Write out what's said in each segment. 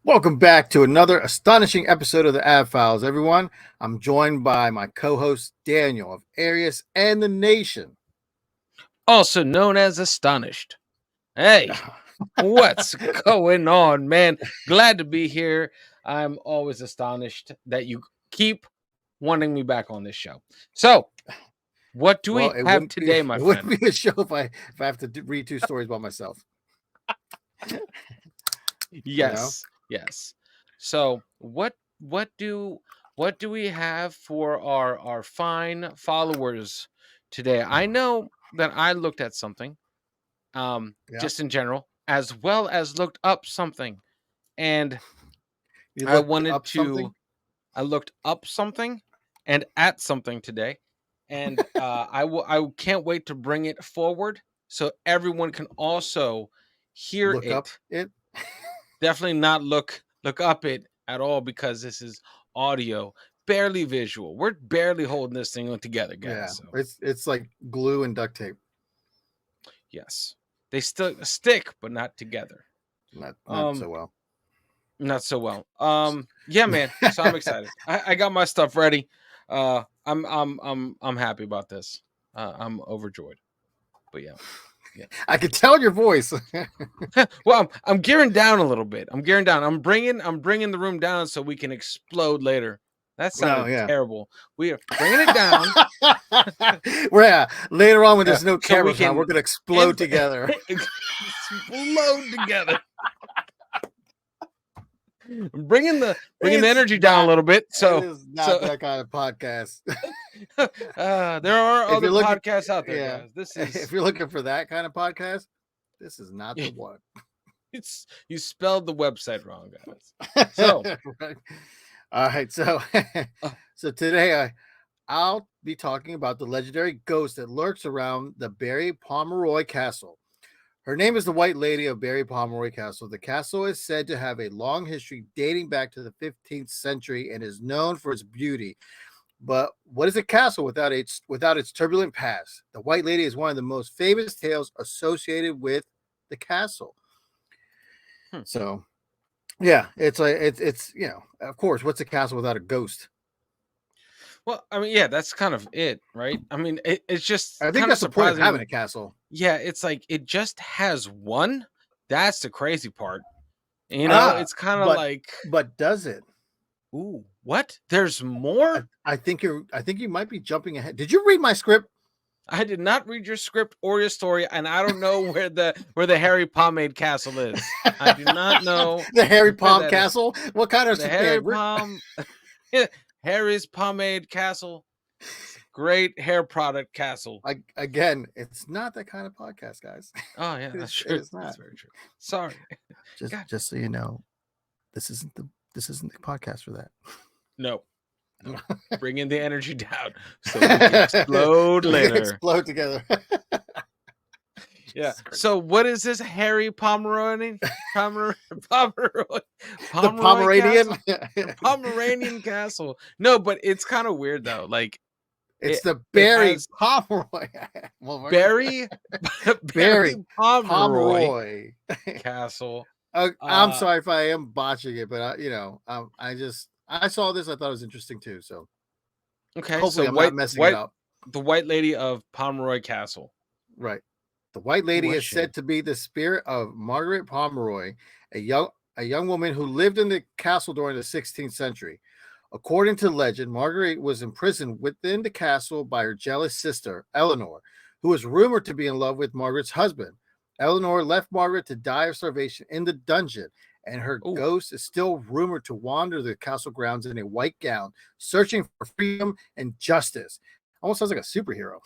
Welcome back to another astonishing episode of the Ad Files, everyone. I'm joined by my co-host Daniel of Arius and the Nation. Also known as Astonished. Hey, what's going on, man? Glad to be here. I'm always astonished that you keep wanting me back on this show. So, what do Well, we have today, my it friend? wouldn't be a show if I have to read two stories about myself. You know, Yes. So, what do we have for our fine followers today? I know that I looked at something, yeah. just in general, as well as looked up something, and You I looked wanted up something. to I looked up something and at something today, and I can't wait to bring it forward so everyone can also hear Look up it. it. Definitely not look up it at all because this is audio, barely visual. We're barely holding this thing together, guys. Yeah, So it's like glue and duct tape. yes, they still stick, but not together. Not Um, so well. Not so well. Yeah, man. So I'm excited. I got my stuff ready. I'm happy about this. I'm overjoyed. But yeah. I could tell in your voice. Well, I'm gearing down a little bit. I'm gearing down. I'm bringing the room down so we can explode later. That Oh sounded yeah. We are bringing it down. Later on when there's no So we cameras on, we're can gonna explode together. explode together. Bringing the It's energy down a not. little bit. It So is not so that kind of podcast. there are If other you're looking, podcasts out there, yeah, guys. This if is you're looking for that kind of podcast, this is not the one. it's you spelled the website wrong, guys. So Right. All right, so uh, so today I'll be talking about the legendary ghost that lurks around the Barry Pomeroy Castle. Her name is the White Lady of Barry Pomeroy Castle. The castle is said to have a long history dating back to the 15th century and is known for its beauty. But what is a castle without its turbulent past? The White Lady is one of the most famous tales associated with the castle. hmm. So yeah, it's of course, what's a castle without a ghost? Well, I mean, yeah, that's kind of it, right? I mean, it's just I think kind of that's the point of having surprising. a castle. Yeah, it's like it just has one. That's the crazy part. Ah, It's kind of but like, but does it? ooh, what? There's more? I think you might be jumping ahead. Did you read my script? I did not read your script or your story, and I don't know where the Harry Pomade Castle is. I do not know The Harry where Palm that is. Castle. What kind of The man? Harry Pom Harry's Pomade Castle. It's a great hair product castle. Again, it's not that kind of podcast, guys. Oh yeah, It that's is, it true. is That's not. very true. Sorry. Just God, just so you know, this isn't the podcast for that. no, no. Bring in the energy down so we can explode So we can later. explode together. Yeah. So what is this Harry Pomeroy The Pomeroy Pomeranian. Castle? The Pomeranian Castle. No, but it's kind of weird though. Like It's it the it Barry has Pomeroy. Well, Barry Barry Barry Pomeroy Pomeroy. Castle. I'm Uh sorry if I am botching it, but I saw this. I thought it was interesting too. So okay, so hopefully I'm not messing it up. the White Lady of Pomeroy Castle. Right. The White Who Lady was is she? said to be the spirit of Margaret Pomeroy, a young woman who lived in the castle during the 16th century. According to legend, Margaret was imprisoned within the castle by her jealous sister, Eleanor, who was rumored to be in love with Margaret's husband. Eleanor left Margaret to die of starvation in the dungeon, and her Oh, ghost is still rumored to wander the castle grounds in a white gown, searching for freedom and justice. Almost sounds like a superhero.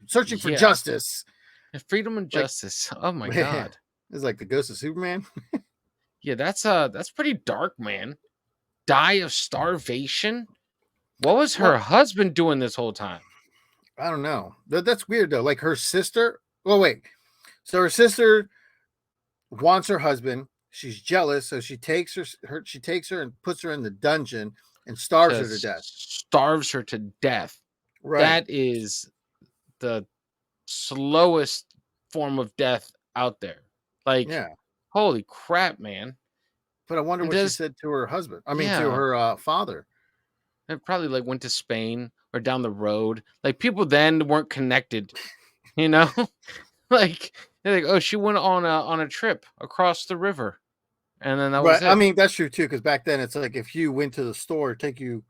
Searching for yeah. justice. Freedom and Like, justice. Oh my man, god. it's like the ghost of Superman. Yeah, that's pretty dark, man. Die of starvation? What was her Well, husband doing this whole time? I don't know. That's weird though. Like her sister. Well, wait. So her sister wants her husband. She's jealous, so she takes her and puts her in the dungeon and starves her to death. Starves her to death. Right. That is the slowest form of death out there. Like, Yeah. holy crap, man. But I wonder And what she does said to her husband. I mean, to yeah, her father. it probably like went to Spain or down the road. Like people then weren't connected, you know? Like they're like, oh, she went on a trip across the river, and then that was Right. I it. mean, that's true too. Because back then, it's like if you went to the store, it'd take you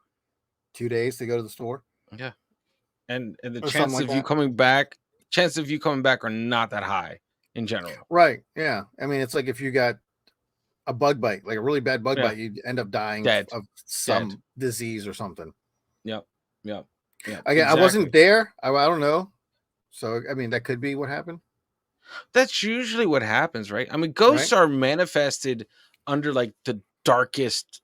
2 days to go to the store Yeah. And the or something chances like of you that. coming back, chances of you coming back are not that high in general. Right. Yeah. I mean, it's like if you got a bug bite, like a really bad bug Yeah. bite, you end up dying Dead. of Dead. some disease or something. Yep. Yep. Yep. Again, I wasn't Exactly. there. I don't know. So I mean, that could be what happened, That's usually what happens, right? I mean, right? ghosts are manifested under like the darkest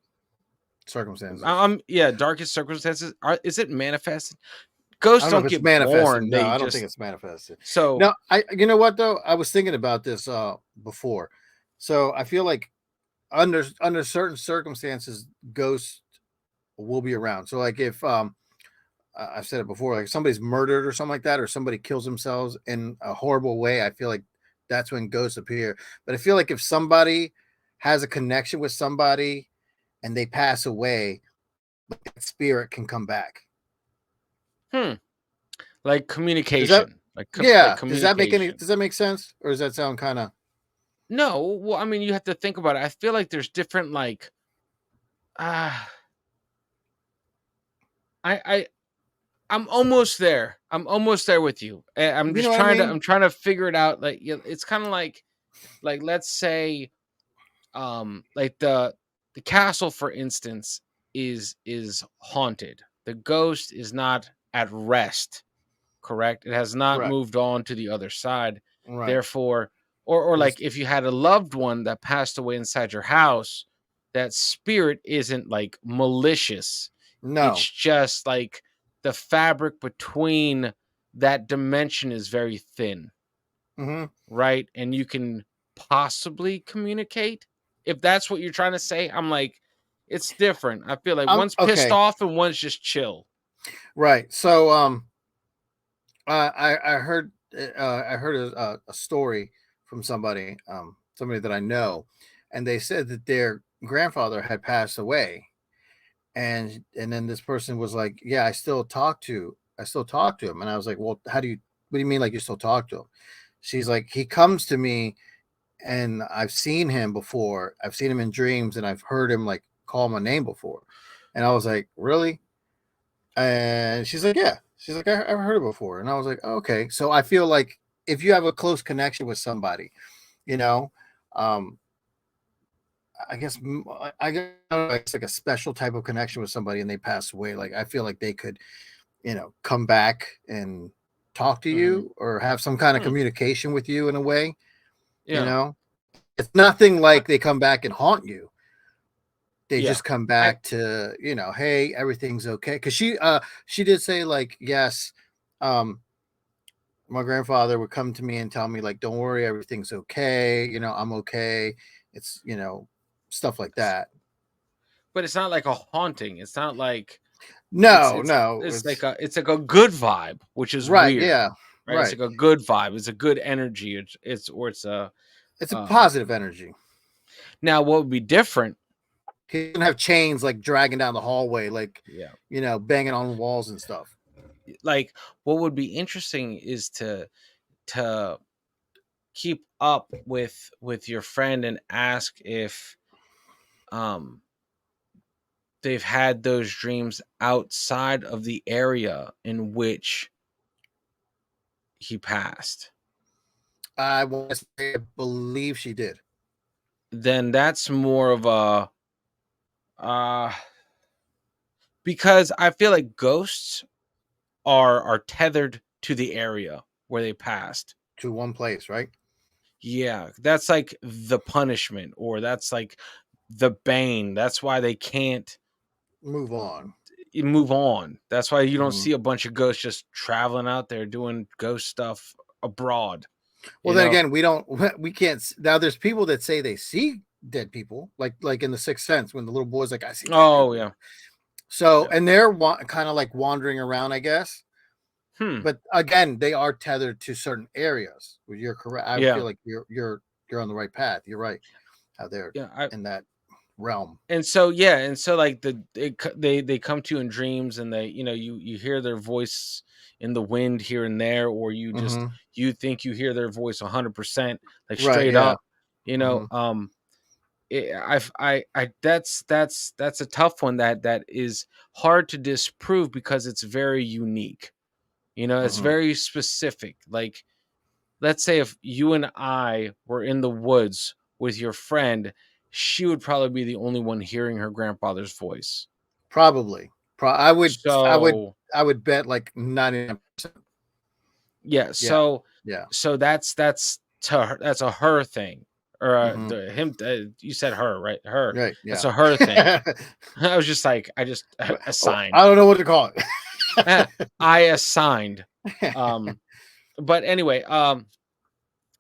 Circumstances. yeah, darkest circumstances. Is it manifested? I Ghosts don't know if don't it's get manifested. born. No, They I don't think just it's manifested. so No, you know what though? I was thinking about this before. So I feel like under certain circumstances, ghosts will be around. So like if I've said it before, like if somebody's murdered or something like that, or somebody kills themselves in a horrible way, I feel like that's when ghosts appear. But I feel like if somebody has a connection with somebody and they pass away, that spirit can come back. hmm, like Does that communication, like yeah, does that make any communication. does that make sense? Or does that sound kind of No, well, I mean, you have to think about it. I feel like there's different like ah, I I'm almost there. I'm almost there with you. I'm you just know what I trying to mean? I'm trying to figure it out. Like it's kind of like let's say like the castle for instance is haunted. The ghost is not at rest, correct? It has not Correct. moved on to the other side. Right. Therefore, or It's like if you had a loved one that passed away inside your house, that spirit isn't like malicious. It's no. just like the fabric between that dimension is very thin, Hmm. right? And you can possibly communicate. If that's what you're trying to say, I'm like, it's different. I feel like one's pissed Okay. off and one's just chill. Right. So I heard a story from somebody that I know, and they said that their grandfather had passed away, and then this person was like, "Yeah, I still talk to him," and I was like, "Well, what do you mean like you still talk to him?" She's like, "He comes to me, and I've seen him before. I've seen him in dreams, and I've heard him like call my name before," and I was like, "Really?" And she's like, "Yeah." She's like, I've heard it before. And I was like, oh, okay. So I feel like if you have a close connection with somebody, you know, um, I guess I guess it's like a special type of connection with somebody and they pass away. Like I feel like they could, come back and talk to Hmm. you or have some kind of Hmm. communication with you in a way, you Yeah. know. It's nothing I, like they come back and haunt you. They yeah. just come I back to, hey, everything's okay. Because she did say like, yes, um, my grandfather would come to me and tell me like, don't worry, everything's okay, I'm okay. It's stuff like that. But it's not like a haunting. It's not like it's No, it's no, it's like a good vibe, which is right, weird, yeah, right? It's right. like a good vibe. It's a good energy. It's or it's a It's a um positive energy. now what would be different? He doesn't have chains like dragging down the hallway, like Yeah. banging on walls and stuff. Like what would be interesting is to keep up with your friend and ask if um they've had those dreams outside of the area in which he passed. I want to say, I believe she did. Then that's more of a uh because I feel like ghosts are tethered to the area where they passed. To one place, right? Yeah, that's like the punishment or that's like the bane. That's why they can't Move on. move on. That's why you don't Mhm. see a bunch of ghosts just traveling out there doing ghost stuff abroad, Well, you then know? again, we don't, we can't. Now, there's people that say they see dead people, like in the Sixth Sense, when the little boy's like, "I see dead Oh people." yeah. So, Yeah. and they're kind of like wandering around, I guess. Hmm. But again, they are tethered to certain areas. Well, you're correct. I feel Yeah. like you're on the right path. You're right out there Yeah. I in that. realm. And so yeah, and so like they come to you in dreams, and they, you hear their voice in the wind here and there, or Hmm. you think you hear their voice 100%, like Right. straight Yeah. up, Hmm. that's a tough one that is hard to disprove because it's very unique. It's Hmm. very specific. Like, let's say if you and I were in the woods with your friend, she would probably be the only one hearing her grandfather's voice. Probably. I would. I would. So I would bet like 99%. yeah, Yeah. so Yeah. that's to her, that's a her thing, or Hmm. the him. You said her, right? Her. Right. That's Yeah. a her thing. I was just like, I just Oh, I assigned. don't know what to call I assigned. it. But anyway,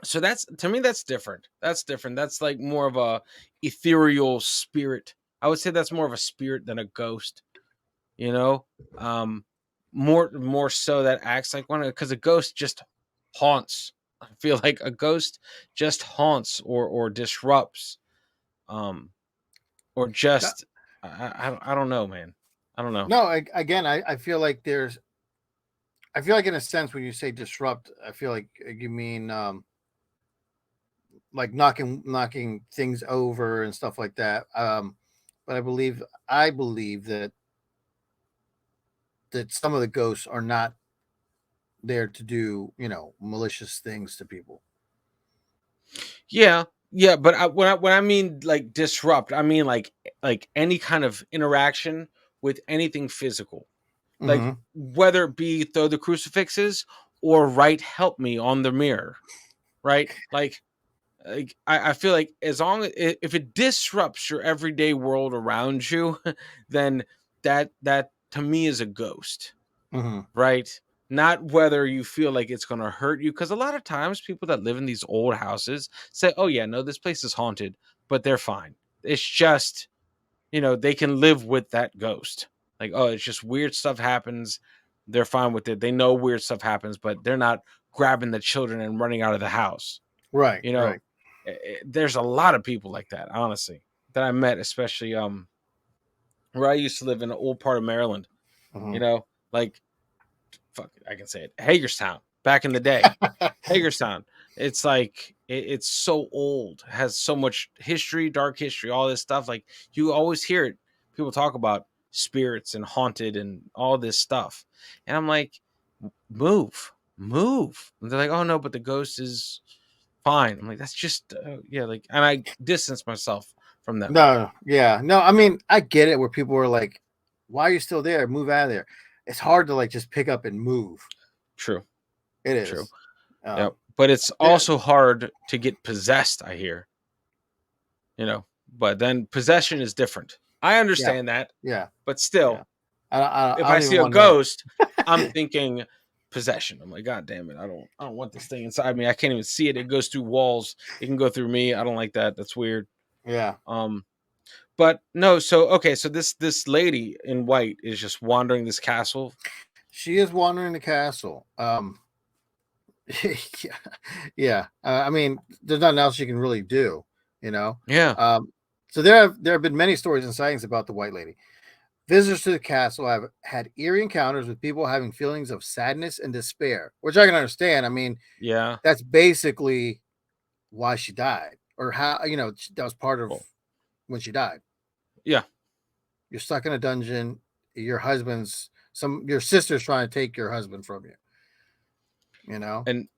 so that's, to me, that's different. That's different. That's like more of a ethereal spirit. I would say that's more of a spirit than a ghost. You know, um, more so that acts like one, because a ghost just haunts. I feel like a ghost just haunts or disrupts, um, or No, just I don't know, man. I don't know. no, again, I feel like I feel like in a sense when you say disrupt, I feel like you mean like knocking things over and stuff like that. But I believe that some of the ghosts are not there to do malicious things to people. Yeah, yeah, but when I mean like disrupt, I mean like any kind of interaction with anything physical, like Hmm. whether it be throw the crucifixes or write "help me" on the mirror, right? Like I feel like as long as if it disrupts your everyday world around you, then that to me is a ghost, Hmm. right? Not whether you feel like it's going to hurt you. Because a lot of times people that live in these old houses say, oh, yeah, no, this place is haunted, but they're fine. It's just, they can live with that ghost. Like, oh, it's just weird stuff happens. They're fine with it. They know weird stuff happens, but they're not grabbing the children and running out of the house. Right, You know, right. there's a lot of people like that, honestly, that I met, especially where I used to live in an old part of Maryland, Hmm. you know, like, fuck it, I can say it. Hagerstown back in the day. Hagerstown. It's like it's so old, has so much history, dark history, all this stuff. Like, you always hear it. People talk about spirits and haunted and all this stuff. And I'm like, move, move. And they're like, oh no, but the ghost is fine. I'm like, that's just yeah, like, and I distance myself from them. No, yeah, no. I mean, I get it where people are like, "Why are you still there? Move out of there." It's hard to like just pick up and move. True, It true. is. Yep. Um, But it's there, also hard to get possessed, I hear. But then possession is different. I yeah, understand that, yeah, but yeah. still, I if I don't see even a want to know. ghost, I'm thinking possession. I'm like, God damn it, I don't want this thing inside me. I can't even see it. It goes through walls. It can go through me. I don't like that. That's weird. Yeah, Um, but no, so okay, so this lady in white is just wandering this castle. she is wandering the castle. Yeah, yeah. I mean, there's nothing else you can really do, you know. Yeah. Um, so there have been many stories and sightings about the White Lady. Visitors to the castle have had eerie encounters with people having feelings of sadness and despair, which I can understand. I mean, Yeah. that's basically why she died, or how that was part of Well, when she died. yeah. You're stuck in a dungeon. Your sister's trying to take your husband from you. You know, And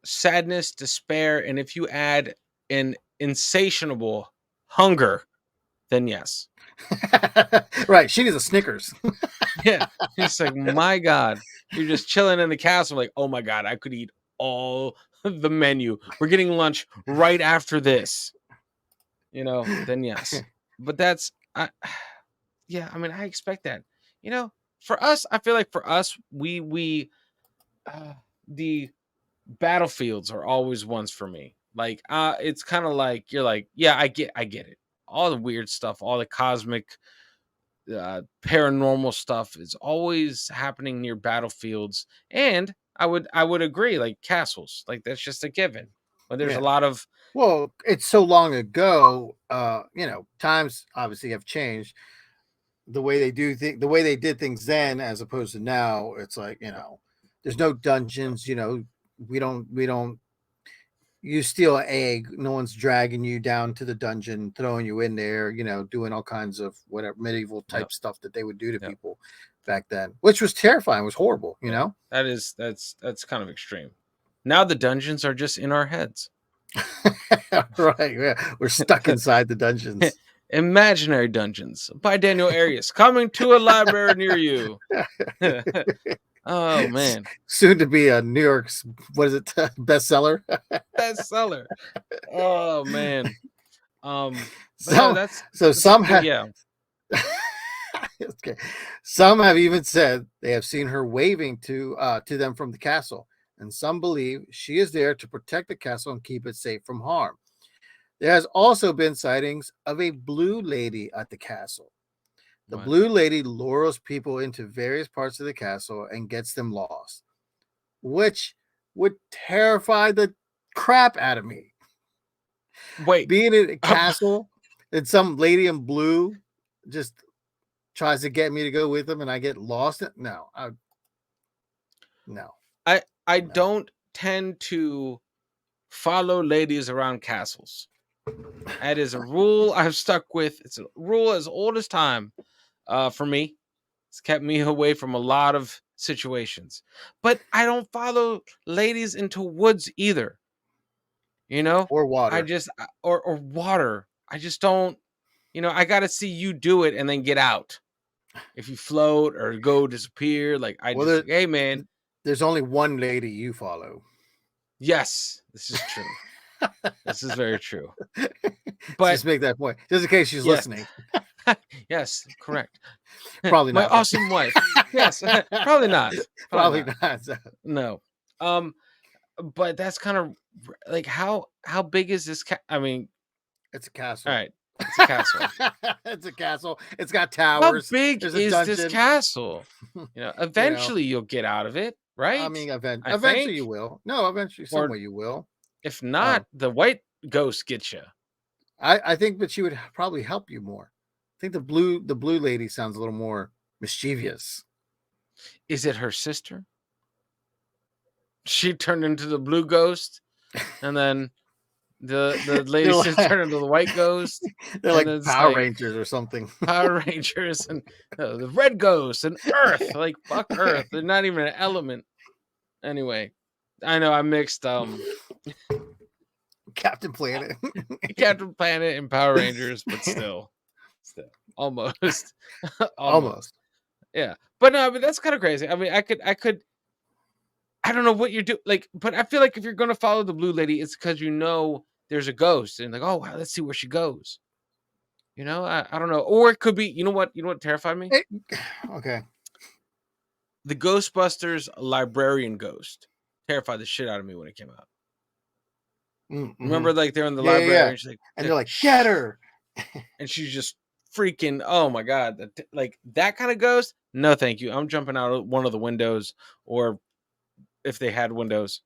sadness, despair, and if you add an insatiable hunger, then yes. right? She needs a Snickers. Yeah. It's like, my God, you're just chilling in the castle. Like, oh my God, I could eat all the menu. We're getting lunch right after this, then yes. But yeah, I mean, I expect that. For us, I feel like for us, uh, the battlefields are always ones for me. Like, it's kind of like you're like, yeah, I get it. All the weird stuff, all the cosmic paranormal stuff is always happening near battlefields, and I would agree, like castles, like that's just a given. But there's a Yeah, lot of Well, it's so long ago. Times obviously have changed. The way they the way they did things then, as opposed to now, it's like there's no dungeons. We don't. You steal an egg, no one's dragging you down to the dungeon, throwing you in there. Doing all kinds of whatever medieval Yep. type stuff that they would do to Yep. people back then, which was terrifying. Was horrible. Yeah. That's kind of extreme. Now the dungeons are just in our heads. Right? Yeah, we're stuck inside the dungeons. Imaginary Dungeons by Daniel Arias coming to a library near you. Oh man, Soon to be a New York's what is it bestseller? bestseller. Oh man. But no, Some so that's some but have yeah. okay. Some have even said they have seen her waving to them from the castle, and some believe she is there to protect the castle and keep it safe from harm. There has also been sightings of a blue lady at the castle. The What? blue lady lures people into various parts of the castle and gets them lost, which would terrify the crap out of me. Wait. Being in a castle and some lady in blue just tries to get me to go with them and I get lost. No, no, I no. don't tend to follow ladies around castles. That is a rule I've stuck with. It's a rule as old as time. For me, it's kept me away from a lot of situations. But I don't follow ladies into woods either. You know, Or I water. just or water. I just don't. I got to see you do it and then get out. If you float or go disappear, like I Well, just like, hey man, there's only one lady you follow. yes, this is true. This is very true. But Just make that point, just in case she's yes, listening. yes, correct. Probably My not, though. awesome wife. Yes, probably not. Probably Probably not. not. No. Um, but that's kind of like how big is this? I mean, It's a all castle. right, it's a castle. It's a castle. It's got How towers. big There's a is this dungeon. castle? you know, Eventually you'll get out of it, I right? mean, I eventually you think, will. No, eventually, some or way you will. if Um, not, the white ghost gets you. I think, but she would probably help you more. I think the blue lady sounds a little more mischievous. Is it her sister? She turned into the blue ghost, and then the lady they're sister like turned into the white ghost, they're and like then it's Power like Rangers or something. Power Rangers and the red ghost and Earth. Like fuck Earth. They're not even an element. Anyway, I know I mixed Captain Planet. Captain Planet and Power Rangers, but still almost. Almost. Almost. Yeah. But no, I mean that's kind of crazy. I mean, I don't know what you're doing. Like, but I feel like if you're gonna follow the blue lady, it's because there's a ghost and like, oh wow, let's see where she goes. I don't know. Or it could be, you know what terrified me? It- okay. The Ghostbusters librarian ghost terrified the shit out of me when it came out. Mm-hmm. Remember, like they're in the Yeah, yeah, yeah. library and she's like, And they're like, get shh, her. and she's just freaking. Oh my god, like that kind of ghost. No, thank you. I'm jumping out of one of the windows, or if they had windows,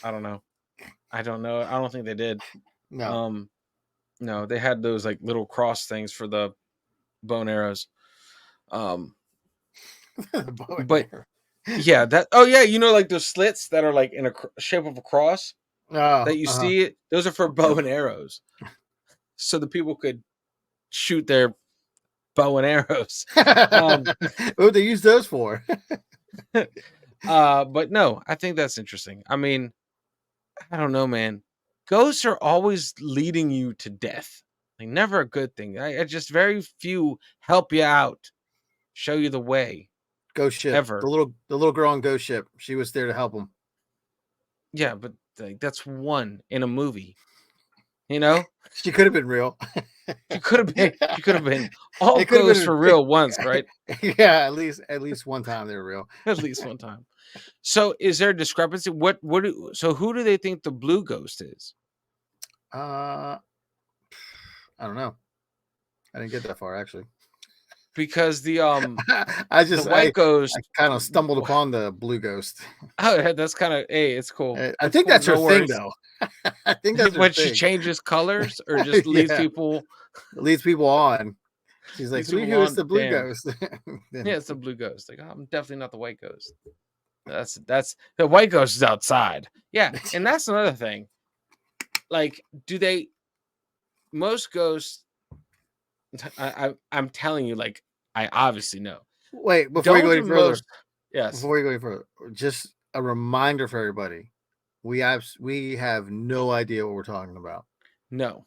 I don't know. I don't know. I don't think they did. No. Um, no, they had those like little cross things for the bow and arrows. Um, The bow and but arrow. yeah, that. Oh yeah, like those slits that are like in a shape of a cross that Oh, you uh-huh. see. It. Those are for bow and arrows, so the people could shoot their bow and arrows. What would they use those for? But no, I think that's interesting. I mean, I don't know, man. Ghosts are always leading you to death. Like never a good thing. I just very few help you out, show you the way Ghost ship. The ever. little girl on Ghost ship. She was there to help him. Yeah, but like, that's one in a movie. You know, She could have been real. she could have been. She could have been. All It could have ghosts been. for real once, right? Yeah, at least one time they were real. At least one time. So, is there a discrepancy? So who do they think the blue ghost is? I don't know. I didn't get that far actually. because the I white ghost. kind of stumbled upon the blue ghost. Oh, that's kind of, hey, it's cool. I It's think cool. that's her No thing, worries. though. I think that's her When she thing. changes colors or just leads Yeah, people leads people on. She's like, leads "Sweet, people who is on. the blue Damn. ghost?" Yeah, Then it's the blue ghost. Like, oh, I'm definitely not the white ghost. That's the white ghost is outside. Yeah, and that's another thing. Like, do they most ghosts I'm telling you, like, I obviously know. wait, before you go Don't any do most. further, Yes. just a reminder for everybody: we have no idea what we're talking about. No.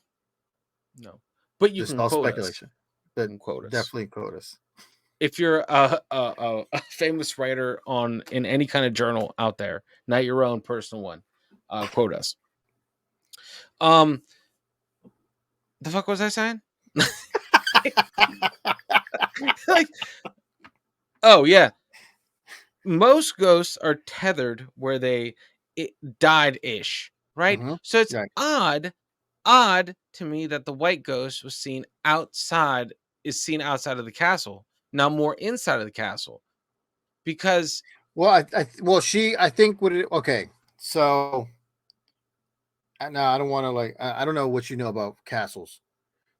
No. But you Just can all quote us. speculation. You But can quote us. definitely quote us. If you're a famous writer on in any kind of journal out there, not your own personal one, quote us. Um, the fuck was I saying? Like, oh yeah, most ghosts are tethered where they died ish, right? Mm-hmm. So it's Right. odd to me that the white ghost is seen outside of the castle, not more inside of the castle, because Well, I think what it. Okay, so no, I don't want to like. I don't know what you know about castles.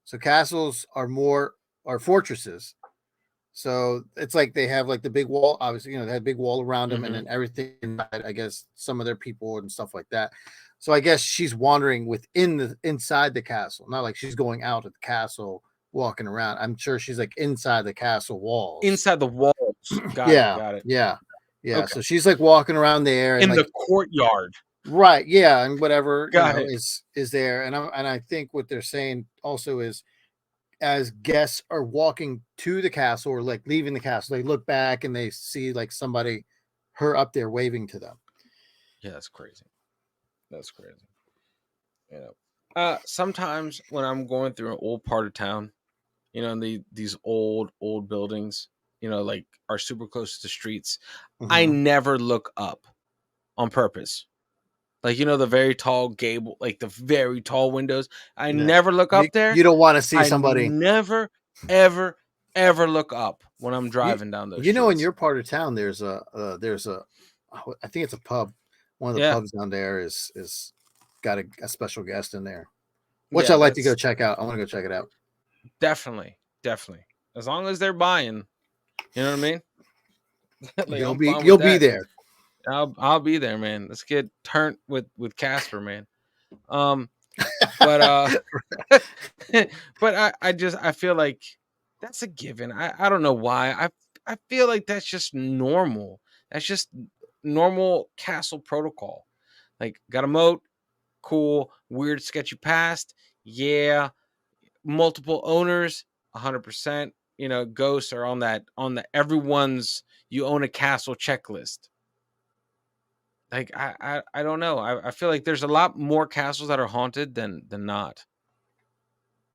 So castles are fortresses. So it's like they have like the big wall. Obviously, they had a big wall around them, and Mhm. then everything inside. I guess some of their people and stuff like that. So I guess she's wandering within the inside the castle, not like she's going out of the castle walking around. I'm sure she's like inside the castle walls. Inside the walls. Got it. Yeah, Got it. yeah, yeah. Okay. So she's like walking around there and In the like courtyard. right, yeah, and whatever Got it. is there, and I think what they're saying also is as guests are walking to the castle or like leaving the castle, they look back and they see like somebody, her up there waving to them. Yeah, that's crazy. That's crazy. You know. Sometimes when I'm going through an old part of town, these old buildings, like are super close to the streets. I Mhm. never look up on purpose. Like, the very tall gable, like the very tall windows. I Yeah, never look up there. you don't want to see I somebody. never, ever, ever look up when I'm You driving down those in streets. your part of town, there's a I think it's a pub. One of the Yeah, pubs down there is got a special guest in there, which I yeah, like to go that's check out. I want to go check it out. definitely, definitely. As long as they're buying, you know what I mean? Like, I'm fine You'll with be that. there. I'll be there, man. Let's get turned with Casper, man. Um, but but I feel like that's a given. I don't know why. I feel like that's just normal. That's just normal castle protocol. Like, got a moat, cool. Weird sketchy past, yeah. Multiple owners, 100%. Ghosts are on the everyone's you own a castle checklist. Like, I don't know. I feel like there's a lot more castles that are haunted than not.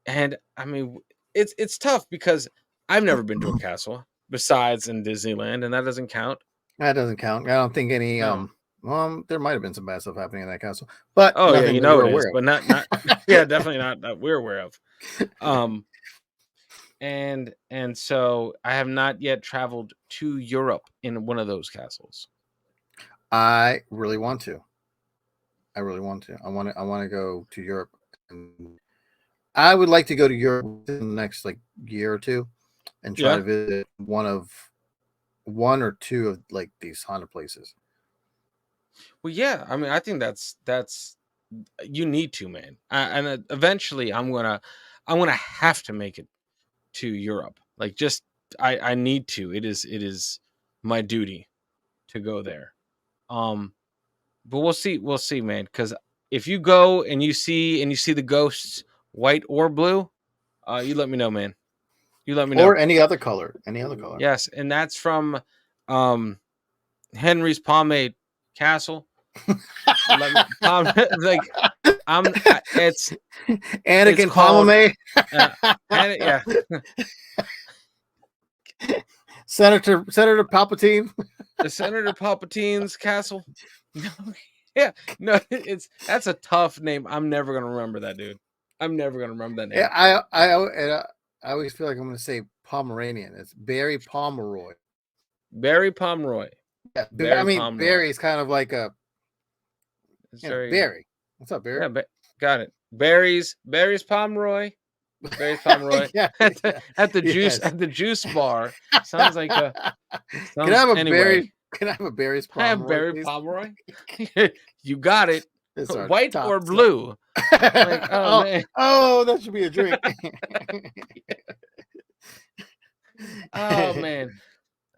And I mean, it's tough because I've never been to a castle besides in Disneyland, and that doesn't count. That doesn't count. I don't think any No. there might have been some bad stuff happening in that castle, but Oh yeah, nothing that we're it is, aware of. but not yeah, definitely not that we're aware of. Um, and so I have not yet traveled to Europe in one of those castles. I really want to. I really want to. I want to go to Europe, and I would like to go to Europe in the next like year or two, and try Yeah. to visit one or two of like these haunted places. Well, yeah. I mean, I think that's you need to, man. And eventually, I'm gonna have to make it to Europe. Like, just I need to. It is my duty to go there. But we'll see, man. Because if you go and you see the ghosts, white or blue, you let me know, man. You let me know. Or any other color. Any other color. Yes, and that's from um Henry's Pomade Castle. Let me like it's Anakin called Pomame, and yeah. Senator Palpatine. Senator Palpatine's castle. No, yeah, no, that's a tough name. I'm never gonna remember that, dude. I'm never gonna remember that Yeah, name. I always feel like I'm going to say Pomeranian. It's Barry Pomeroy. Barry Pomeroy. Yeah, I Barry mean Pomeroy. Barry is kind of like a It's very Barry. What's up, Barry? yeah. Got it. Barry's Pomeroy. Barry's Pomeroy Yeah, at the yeah, yes. at the juice bar. Sounds like a Can I sounds have a anyway. Barry? Can I have a Barry's I have Pomeroy, Barry please? Pomeroy. You got it. It's our White top or stuff. blue? Like, oh oh, man. oh, that should be a drink. Oh man.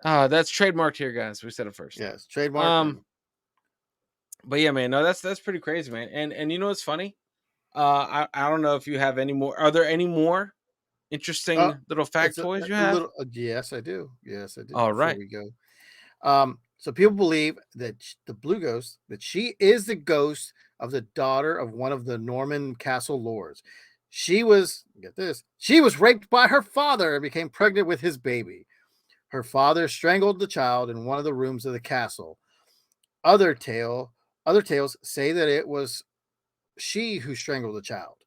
That's trademarked here, guys. We said it first. Yes, trademark. Um, but yeah, man. No, that's pretty crazy, man. And you know what's funny? I don't know if you have any more. Are there any more Uh, interesting little it's factoids you a have? little. Yes, I do. Yes, I do. All Before right. we go, so people believe that the blue ghost, that she is the ghost of the daughter of one of the Norman castle lords. She was, get this, she was raped by her father and became pregnant with his baby. Her father strangled the child in one of the rooms of the castle. Other tale, other tales say that it was she who strangled the child.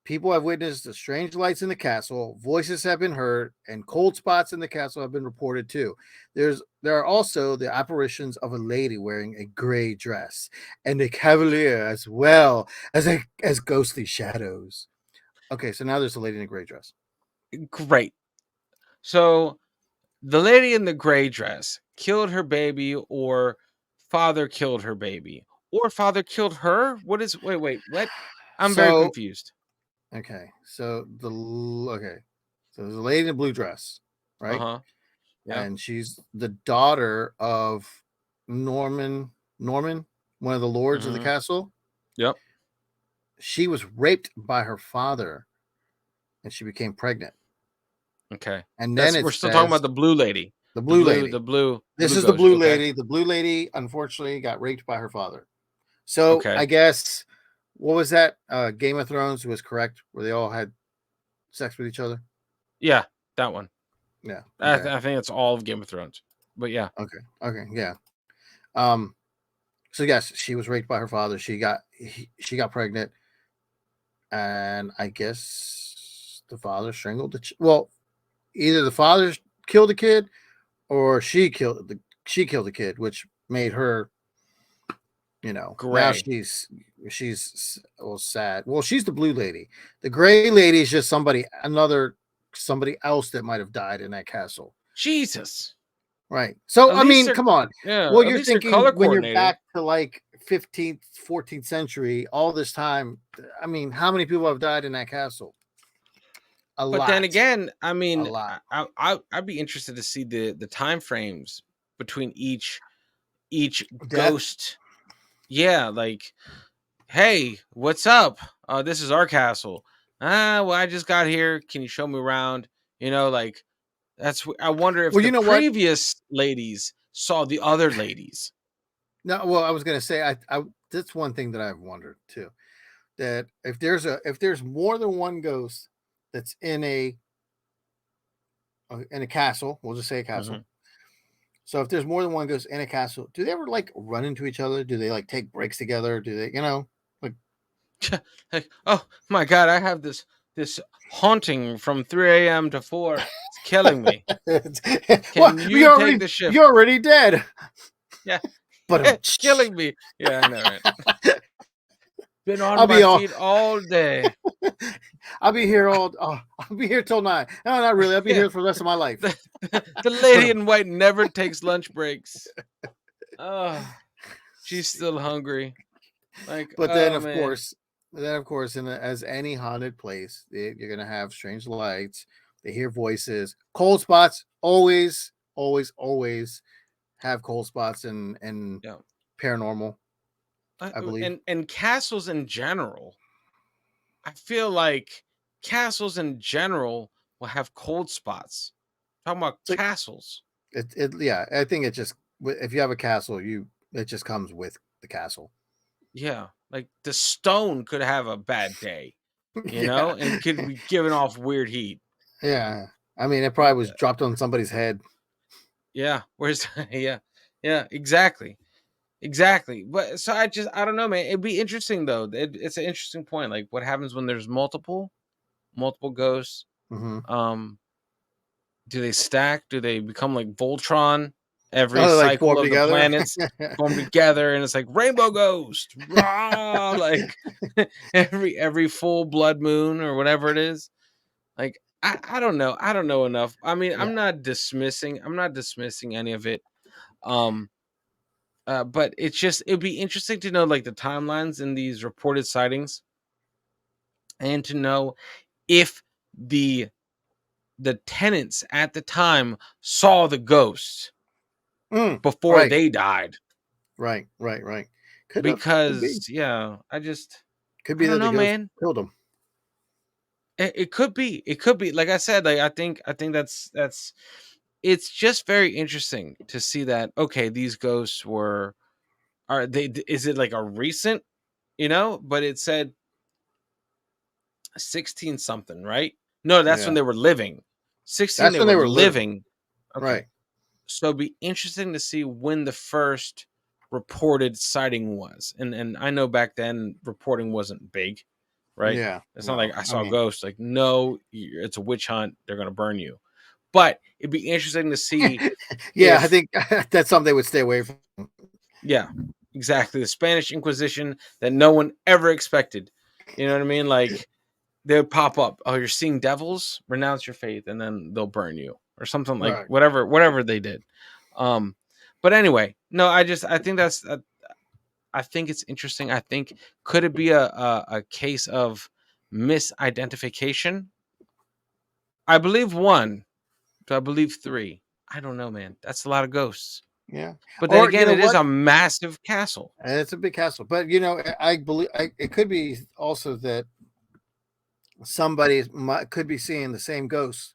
People have witnessed the strange lights in the castle, voices have been heard, and cold spots in the castle have been reported too. There are also the apparitions of a lady wearing a gray dress and a cavalier as well as ghostly shadows. Okay, so now there's a lady in a gray dress. Great. So the lady in the gray dress killed her baby, or father killed her baby, or father killed her. What is? Wait. What? I'm very So confused. okay, so there's a lady in a blue dress, Uh right? huh. Yeah. And she's the daughter of Norman, one of the lords of the Mm-hmm. castle. Yep. She was raped by her father and she became pregnant. Okay. And then That's it we're still talking says about the blue lady. the blue lady. The This blue is the ghost. blue Okay. lady. The blue lady unfortunately got raped by her father. So Okay. I guess what was that? Game of Thrones was correct, where they all had sex with each other. Yeah, that one. Yeah. Okay. I think it's all of Game of Thrones. But yeah. Okay. Okay. Yeah. Um. So yes, she was raped by her father. She got pregnant, and I guess the father strangled well, either the father killed the kid or she killed the kid, which made her, now Gray. she's well sad. Well, she's the blue lady. The gray lady is just somebody else that might have died in that castle. Jesus. Right. So At I least mean, they're come on. yeah, Well, at you're least they're thinking color when you're coordinated. back to like 15th, 14th century, all this time. I mean, how many people have died in that castle? A But then lot. again, I A mean, lot. I'd be interested to see the time frames between each Death. ghost. Yeah, like, hey, what's up? This is our castle. Well, I just got here. Can you show me around? Like I wonder if Well, the you know what? previous ladies saw the other ladies. No, well, I was gonna say I that's one thing that I've wondered too. That if there's more than one ghost that's in a castle, we'll just say a castle. Mhm. So if there's more than one ghost in a castle, do they ever like run into each other? Do they like take breaks together? Do they, like Like, oh my god, I have this haunting from 3 a.m. to 4. It's killing me. well, Can you take the shift? you're already dead. Yeah, But it's killing me. Yeah, I know, right? Been on I'll my be all feet all day. I'll be here till 9. No, not really. I'll be Yeah, here for the rest of my life. the, the But lady in white never takes lunch breaks. Oh, she's still hungry. Like, but oh man. then of course, as any haunted place, you're gonna have strange lights. They hear voices, cold spots. Always, always, always have cold spots and Yeah. paranormal. I believe. And castles in general, I feel like castles in general will have cold spots. Talking about It's like castles. yeah. I think it just if you have a castle, it just comes with the castle. Yeah. Like the stone could have a bad day, Yeah, and could be giving off weird heat. yeah. I mean, it probably Like, was dropped on somebody's head. yeah. Where's, yeah. Yeah. Exactly. Exactly. But so I don't know, man. It'd be interesting though. It's an interesting point. Like what happens when there's multiple ghosts? Hmm. Um, do they stack? Do they become like Voltron? Every Oh, they like cycle form of the together. planets form together, and it's like rainbow ghost, rah! Like every full blood moon or whatever it is. Like I don't know. I don't know enough. I mean, Yeah. I'm not dismissing any of it. Um but it'd be interesting to know like the timelines in these reported sightings, and to know if the tenants at the time saw the ghost before Right. they died. Right. Right. Right. Could have. Could be. Because yeah, Could I be don't that the know, ghost man. killed him. It could be. It could be. Like I said, like I think that's it's just very interesting to see that, okay, these ghosts are they, is it like a recent, but it said 16 something, right? No, that's when Yeah. they were living. 16 That's they when they were were living. living. Okay. Right. So it'd be interesting to see when the first reported sighting was. And I know back then reporting wasn't big, right? Yeah. It's not No. like I I saw mean, ghosts. Like, no, it's a witch hunt. They're gonna burn you. But it'd be interesting to see yeah. I if, think that's something they would stay away from. yeah, exactly, the Spanish Inquisition that no one ever expected. You know what I mean? Like they would pop up. Oh, you're seeing devils? Renounce your faith, and then they'll burn you, or something like Right. whatever they did. Um, but anyway, no, I think I think it's interesting. I think, could it be a case of misidentification? I believe one. Do I believe three? I don't know, man. That's a lot of ghosts. Yeah. But then Or you again, know it is what? a massive castle. It's a big castle, but I believe it could be also that could be seeing the same ghost,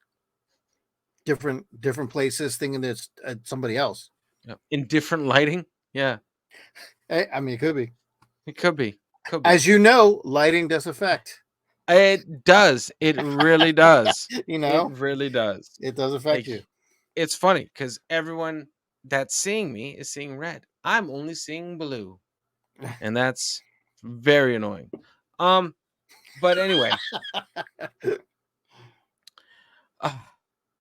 different places, thinking it's somebody else. Yeah. In different lighting. Yeah, I mean, it could be. it could be. Could be. As you know, lighting does affect. It does. It really does. You It know, really does. it does affect Like, you. it's funny because everyone that's seeing me is seeing red. I'm only seeing blue, and that's very annoying. Um, but anyway, uh,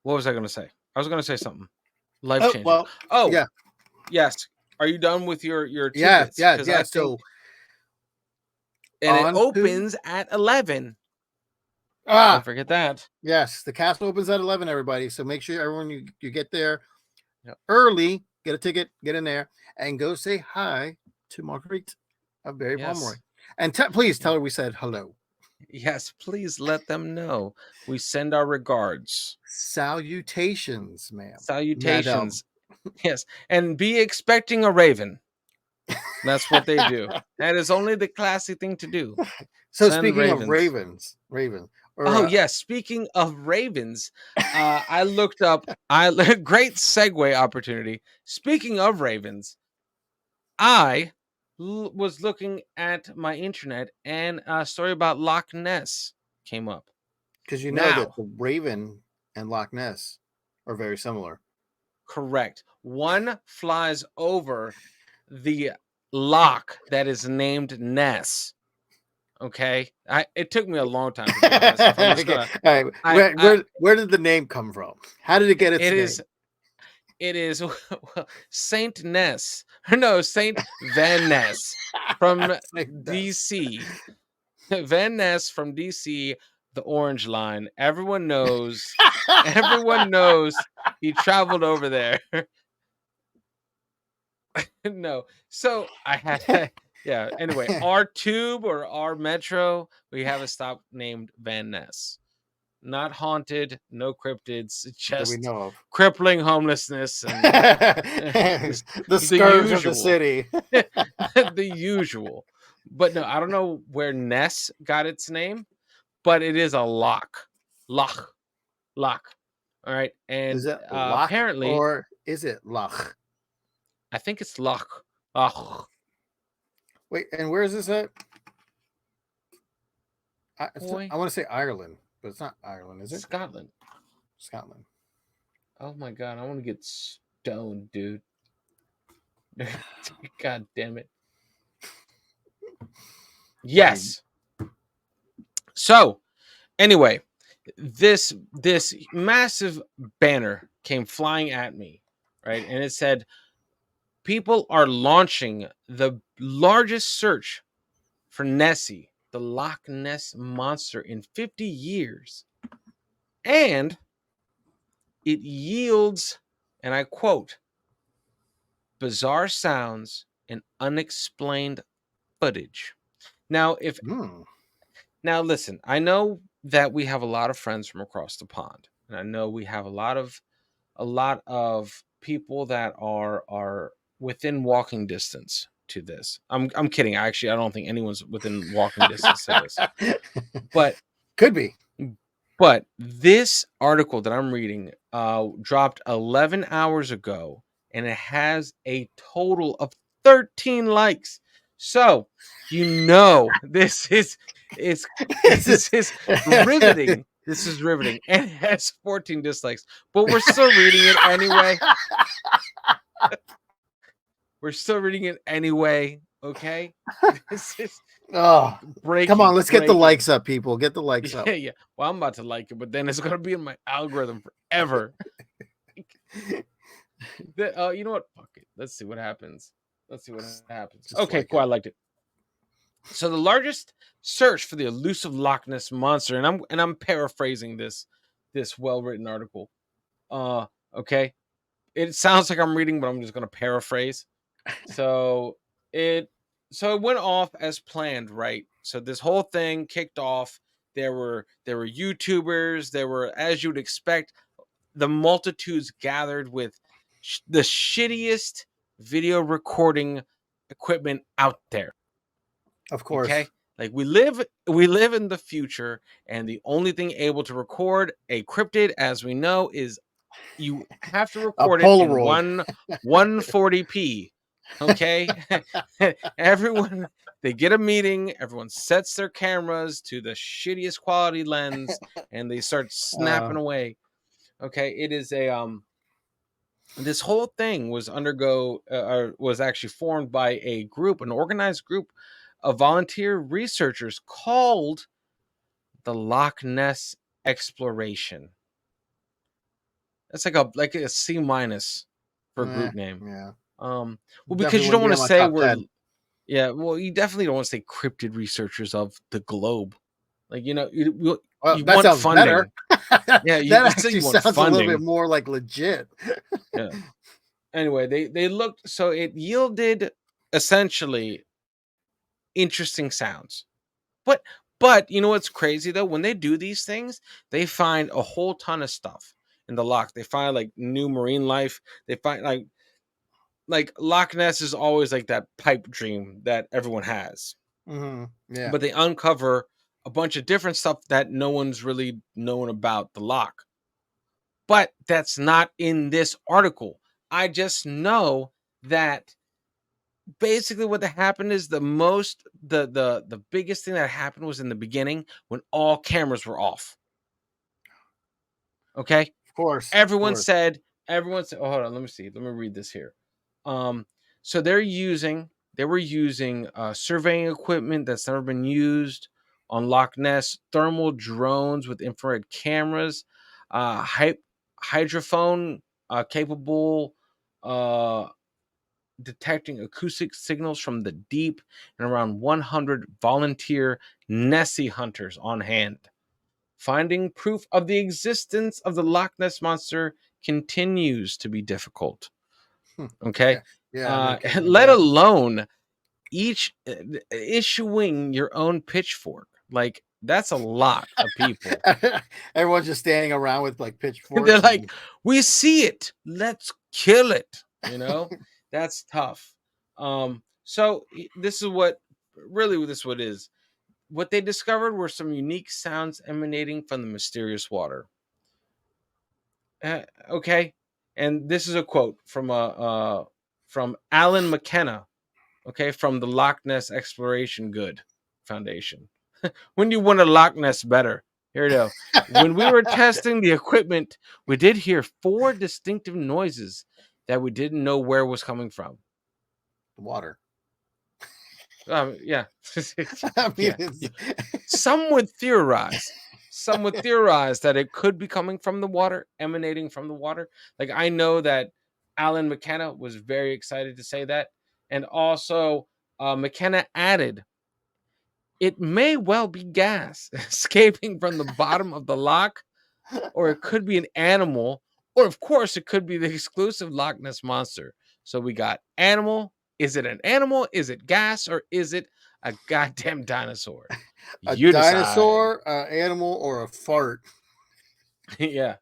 what was I going to say? I was going to say something life Oh changing. well, Oh, yeah, yes. Are you done with your yeah, tidbits? yeah, Because yeah. I think, So and it on to opens at 11. Don't ah forget that. yes, the castle opens at 11. Everybody, so make sure everyone you get there Yep. early, get a ticket, get in there, and go say hi to Marguerite of Barry Pomeroy, Yes. and please Yeah. tell her we said hello. Yes. Please let them know. We send our regards. Salutations, ma'am, madam. Salutations. Yes. And be expecting a raven. That's what they do. That is only the classy thing to do. So Send speaking of ravens. Raven, or Oh yes, speaking of ravens, I looked up. I great segue opportunity. Speaking of ravens, I was looking at my internet, and a story about Loch Ness came up. because you know that Now, the Raven and Loch Ness are very similar. correct. One flies over the loch that is named Ness. Okay, it took me a long time, to be honest. If I'm just Okay, gonna, all right. Where did the name come from? How did it get its it name? is it is Saint Ness, no, Saint Van Ness from Like this. DC. Van Ness from DC, the Orange Line. Everyone knows he traveled over there. No. So I had, yeah. Anyway, our tube or our metro, we have a stop named Van Ness. Not haunted, no cryptids, That we just know of. crippling homelessness and The the scourge of the usual. city. The usual. But no, I don't know where Ness got its name, but it is a lock. Loch. Loch. All right. Is And it Loch apparently, or is it Loch? I think it's Loch. Loch. Wait, and where is this at? Boy, I want to say Ireland, but it's not Ireland, is it? Scotland. Scotland. Oh my God. I want to get stoned, dude. God damn it. Right. Yes. So, anyway, this massive banner came flying at me, right? And it said, people are launching the largest search for Nessie, the Loch Ness monster, in 50 years. And it yields, and I quote, bizarre sounds and unexplained footage. Now, now listen, I know that we have a lot of friends from across the pond, and I know we have a lot of people that are within walking distance to this. I'm kidding. Actually, I don't think anyone's within walking distance to this. But Could be. But this article that I'm reading dropped 11 hours ago, and it has a total of 13 likes. So this is it's this is riveting. This is riveting, and it has 14 dislikes. But we're still reading it anyway. We're still reading it anyway. Okay, this is Oh, breaking. come on, let's get the likes up, people. Get the likes up. Yeah. Well, I'm about to like it, but then it's gonna be in my algorithm forever. You know what? Fuck it. Let's see what happens. Just Okay, like cool. it. I liked it. So the largest search for the elusive Loch Ness monster, and I'm paraphrasing this well-written article. Okay. It sounds like I'm reading, but I'm just gonna paraphrase. So it went off as planned, right? So this whole thing kicked off. There were YouTubers. There were, as you'd expect, the multitudes gathered with the shittiest video recording equipment out there. Of course. Okay, like we live in the future, and the only thing able to record a cryptid, as we know, is you have to record it in Polaroid. 140p. Okay, everyone, they get a meeting, everyone sets their cameras to the shittiest quality lens, and they start snapping away. Okay, it is a this whole thing was was actually formed by an organized group of volunteer researchers called the Loch Ness Exploration. That's like a C minus for group name. Yeah. Well, Definitely because you don't want to say we're, yeah, well, you definitely don't want to say cryptid researchers of the globe. Like, you well, that want sounds funding. better. Yeah, That you say actually you want sounds a little bit funding. more like legit. Yeah. Anyway, they looked, so it yielded essentially interesting sounds. But you know what's crazy though? When they do these things, they find a whole ton of stuff in the loch. They find like new marine life. They find like Loch Ness is always like that pipe dream that everyone has. Yeah. But they uncover a bunch of different stuff that no one's really known about the loch. But that's not in this article. I just know that basically what happened is the biggest thing that happened was in the beginning when all cameras were off. Okay, Of course. everyone said oh, hold on, let me read this here. So they were using surveying equipment that's never been used on Loch Ness, thermal drones with infrared cameras, hydrophone capable detecting acoustic signals from the deep, and around 100 volunteer Nessie hunters on hand. Finding proof of the existence of the Loch Ness monster continues to be difficult. Okay. Yeah, I Let alone issuing your own pitchfork. Like, that's a lot of people. Everyone's just standing around with like pitchforks. They're like, we see it, let's kill it. That's tough. So this is what it is. What they discovered were some unique sounds emanating from the mysterious water. Okay, and this is a quote from Alan McKenna. Okay, from the Loch Ness Exploration Good Foundation. When you want a Loch Ness better, here we go. When we were testing the equipment, we did hear 4 distinctive noises that we didn't know where was coming from. The water. Yeah. I mean, Yeah. Some would theorize some would theorize that it could be coming from the water, emanating from the water. Like I know that Alan McKenna was very excited to say that, and also McKenna added, "It may well be gas escaping from the bottom of the lock, or it could be an animal, or of course, it could be the exclusive Loch Ness monster." So we got animal. Is it an animal? Is it gas? Or is it a goddamn dinosaur? A You decide. dinosaur, an animal, or a fart? Yeah.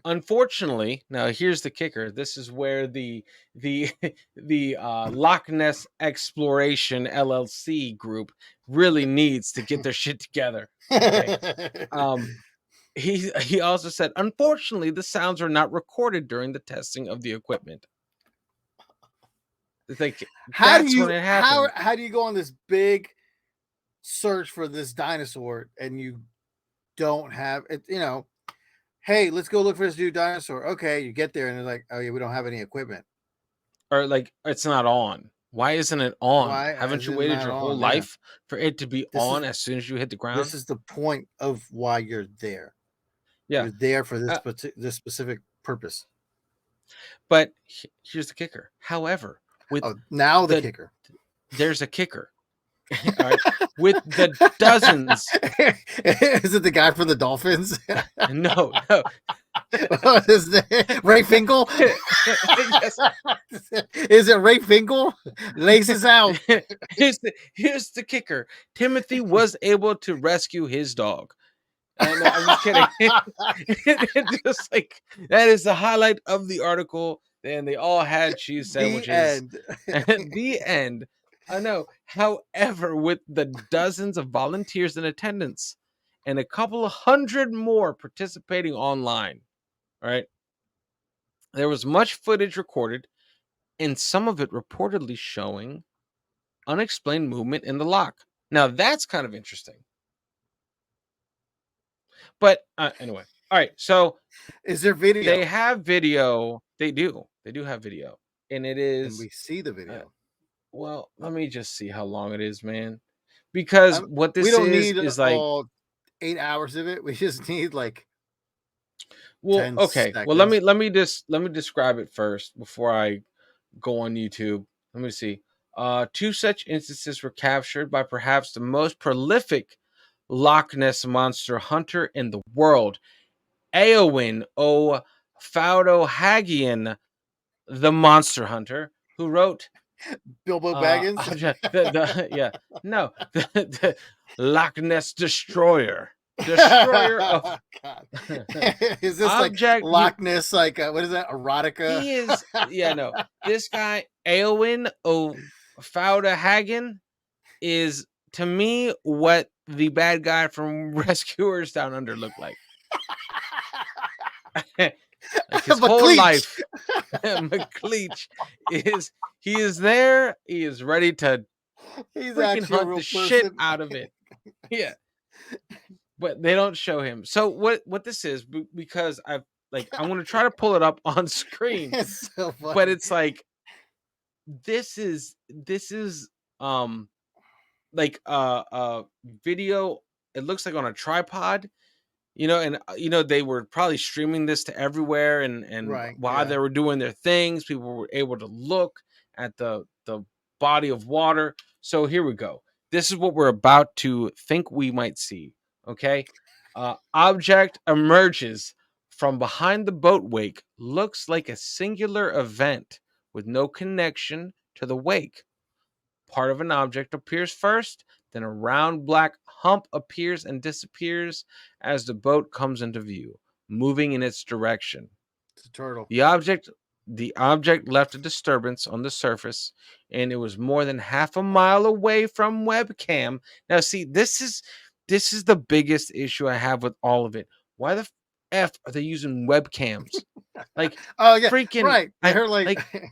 Unfortunately, now here's the kicker. This is where the the Loch Ness Exploration LLC group really needs to get their shit together. Okay. Um, he also said, unfortunately, the sounds were not recorded during the testing of the equipment. It's like that's when it happened. How do you go on this big search for this dinosaur and you don't have it? Hey, let's go look for this new dinosaur. Okay, you get there and they're like, oh yeah, we don't have any equipment. Or like it's not on. Why isn't it on? Why Haven't is you it waited not your whole on? Yeah, life for it to be this on is as soon as you hit the this ground? is the point of why you're there. Yeah. You're there for Uh, this specific purpose. but here's the kicker. However, with Oh, now the the kicker. there's a kicker. All right. With the dozens. Is it the guy from the Dolphins? No, no. What is that? Ray Finkel? Yes. Is it Ray Finkel? Laces out. Here's the kicker. Timothy was able to rescue his dog. No, I'm just kidding. Just like that is the highlight of the article. And they all had cheese The sandwiches. end. The end. I know. However, with the dozens of volunteers in attendance and a couple of hundred more participating online, right? There was much footage recorded, and some of it reportedly showing unexplained movement in the lock. Now that's kind of interesting. But anyway, all right. So Is there they video? have video. They do. They do have video, and it And is. we see the Uh, video. well, let me just see how long it is, man. Because what We this don't need is like. all 8 hours of it. We just need like Well, 10 okay. Well, let seconds. me let me describe it first before I go on YouTube. Let me see. Two such instances were captured by perhaps the most prolific Loch Ness monster hunter in the world, Eowyn O'Faudohagian, the monster hunter, who wrote Bilbo Baggins. yeah, no, the Loch Ness Destroyer. Destroyer of God. Is this like object. Loch Ness? Like what is that? Erotica? He is, yeah, no. This guy, Eowyn O'Faudohagian, is to me what the bad guy from Rescuers Down Under looked like. Like his whole McLeach. life, McLeach he is there. He is ready to He's freaking actually a hunt the real shit person. out of it. Yeah, but they don't show him. So what this is because I want to try to pull it up on screen, It's so but funny. it's like this is um like video. It looks like on a tripod, and they were probably streaming this to everywhere, and Right. while Yeah. they were doing their things, people were able to look at the body of water. So here we go. This is what we're about to think we might see. Okay. Object emerges from behind the boat wake, looks like a singular event with no connection to the wake. Part of an object appears first, then a round black hump appears and disappears as the boat comes into view, moving in its direction. It's a turtle. The object the object left a disturbance on the surface, and it was more than half a mile away from webcam. Now see, this is the biggest issue I have with all of it. Why the f are they using webcams? Like Oh yeah. freaking Right. I They're like like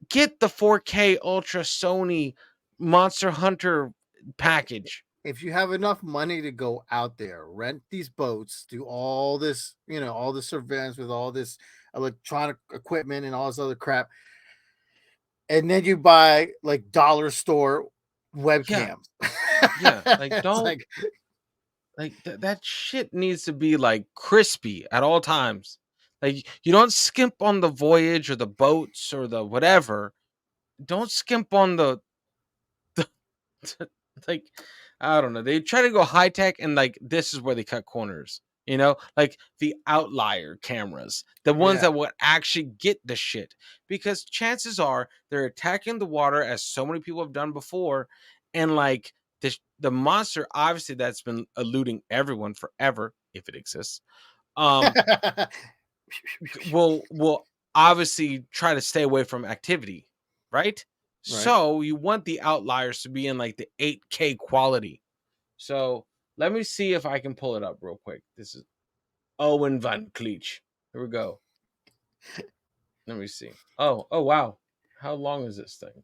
get the 4K Ultra Sony Monster Hunter package. if you have enough money to go out there, rent these boats, do all this, all the surveillance with all this electronic equipment and all this other crap, and then you buy like dollar store Yeah, webcams. yeah. Like It's don't like Like that shit needs to be like crispy at all times. Like you don't skimp on the voyage or the boats or the whatever. Don't skimp on the like I don't know. They try to go high tech and like this is where they cut corners. You know, like the outlier cameras, the ones Yeah. that would actually get the shit. Because chances are they're attacking the water as so many people have done before, and like the monster obviously that's been eluding everyone forever, if it exists, um, will obviously try to stay away from activity, right? Right. So you want the outliers to be in like the 8K quality. So let me see if I can pull it up real quick. This is Owen Van Cleach. Here we go. Let me see. Oh wow. How long is this thing?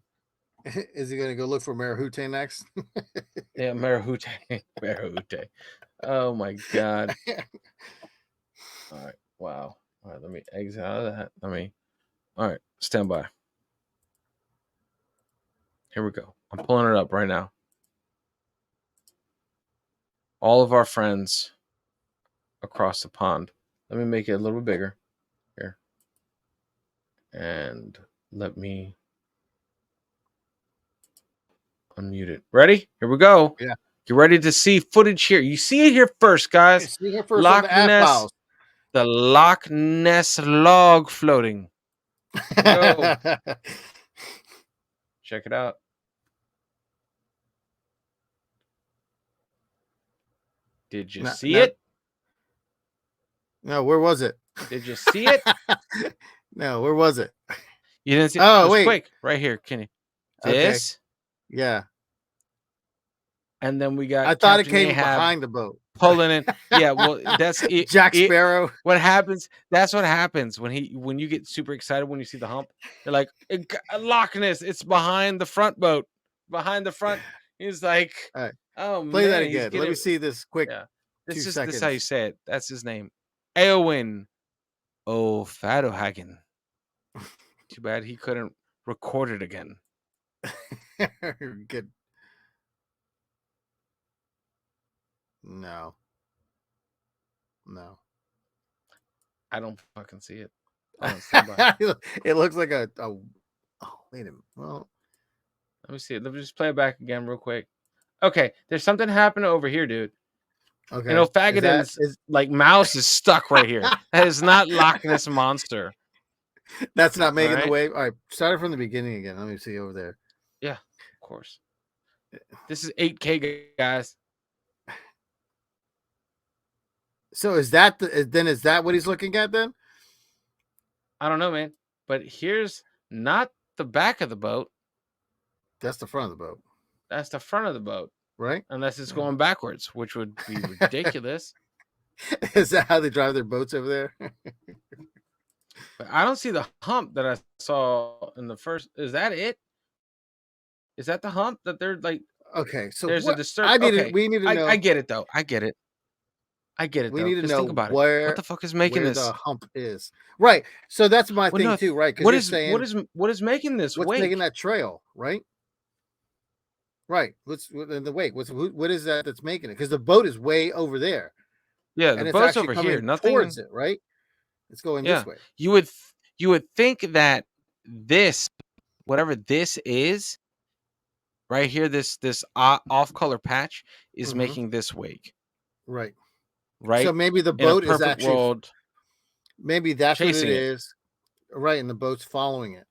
Is he gonna go look for Marahute next? Yeah, Marahute. Marahute. Oh my god. All right. Wow. All right, let me exit out of that. All right, stand by. Here we go. I'm pulling it up right now. All of our friends across the pond. Let me make it a little bigger here. And let me unmute it. Ready? Here we go. Yeah. Get ready to see footage here. You see it here first, guys. See here first on the Loch app Ness, files. the Loch Ness log floating. Here we go. Check it out. Did you no, see no, it? no, where was it? Did you see it? No, where was it? You didn't see it? It Oh, was wait. quick. Right here, Kenny. Okay. This. Yeah. And then we I got thought it Captain came Ahab behind the boat. pulling in. Yeah, well, that's it. Jack Sparrow. What happens? That's what happens when you get super excited when you see the hump. You're like, Loch Ness, it's behind the front boat. Behind the front. He's like, All right. oh Play that man, he's again. Let me getting see this quick yeah. two This is how you seconds. say it. That's his name. Eowyn O'Fadohagen. Too bad he couldn't record it again. Good. No. No. I don't fucking see it. Hold on, stand by. It looks like a oh, wait a minute. Well, Let me see it. Let me just play it back again real quick. Okay, there's something happening over here, dude. And okay. Is that O'Fagadin's is like mouse is stuck right here. That is not Loch Ness monster. that's not All making the right. wave? All right, start it from the beginning again. Let me see over there. Yeah, of course. This is 8K, guys. So is that then is that what he's looking at then? I don't know, man. But here's not the back of the boat. That's the front of the boat, That's the front of the boat. right? Unless it's Yeah. going backwards, which would be ridiculous. Is that how they drive their boats over there? But I don't see the hump that I saw in the first. Is that it? Is that the hump that they're like? Okay, so There's a what disturb. I need to Okay, we need to I know get it though. I get it. I get it we though. need to Because think know about it. What the fuck is making where the this? hump is. Right. So that's my Well, thing no. too, right? Because you're saying What is making this what's making wake? that trail, right? Right. What's in the wake? What is that that's making it? Because the boat is way over there, Yeah, the and it's boat's actually over here. coming towards Nothing. it, right? It's going Yeah, this way. you would think that this whatever this is right here, this off color patch is Hmm. making this wake, Right. So right? maybe the In a boat is perfect actually world, maybe that's what it chasing it, is, right? And the boat's following it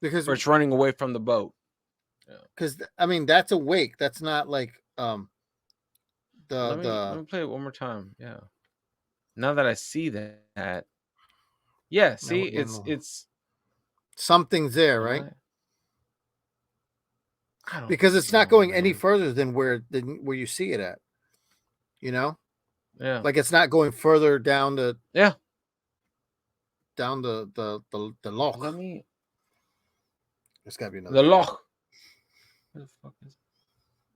because or it's running away from the boat. Yeah. I mean that's a wake. That's not like Let the me play it one more time. Yeah. Now that I see that, yeah. no, See, it's. something's there, Am right? I don't Because it's not know, going any man. further than where you see it at. You know, Yeah. like it's not going further down Yeah. the Let loch. me There's got to be another the word. loch. Where the fuck is?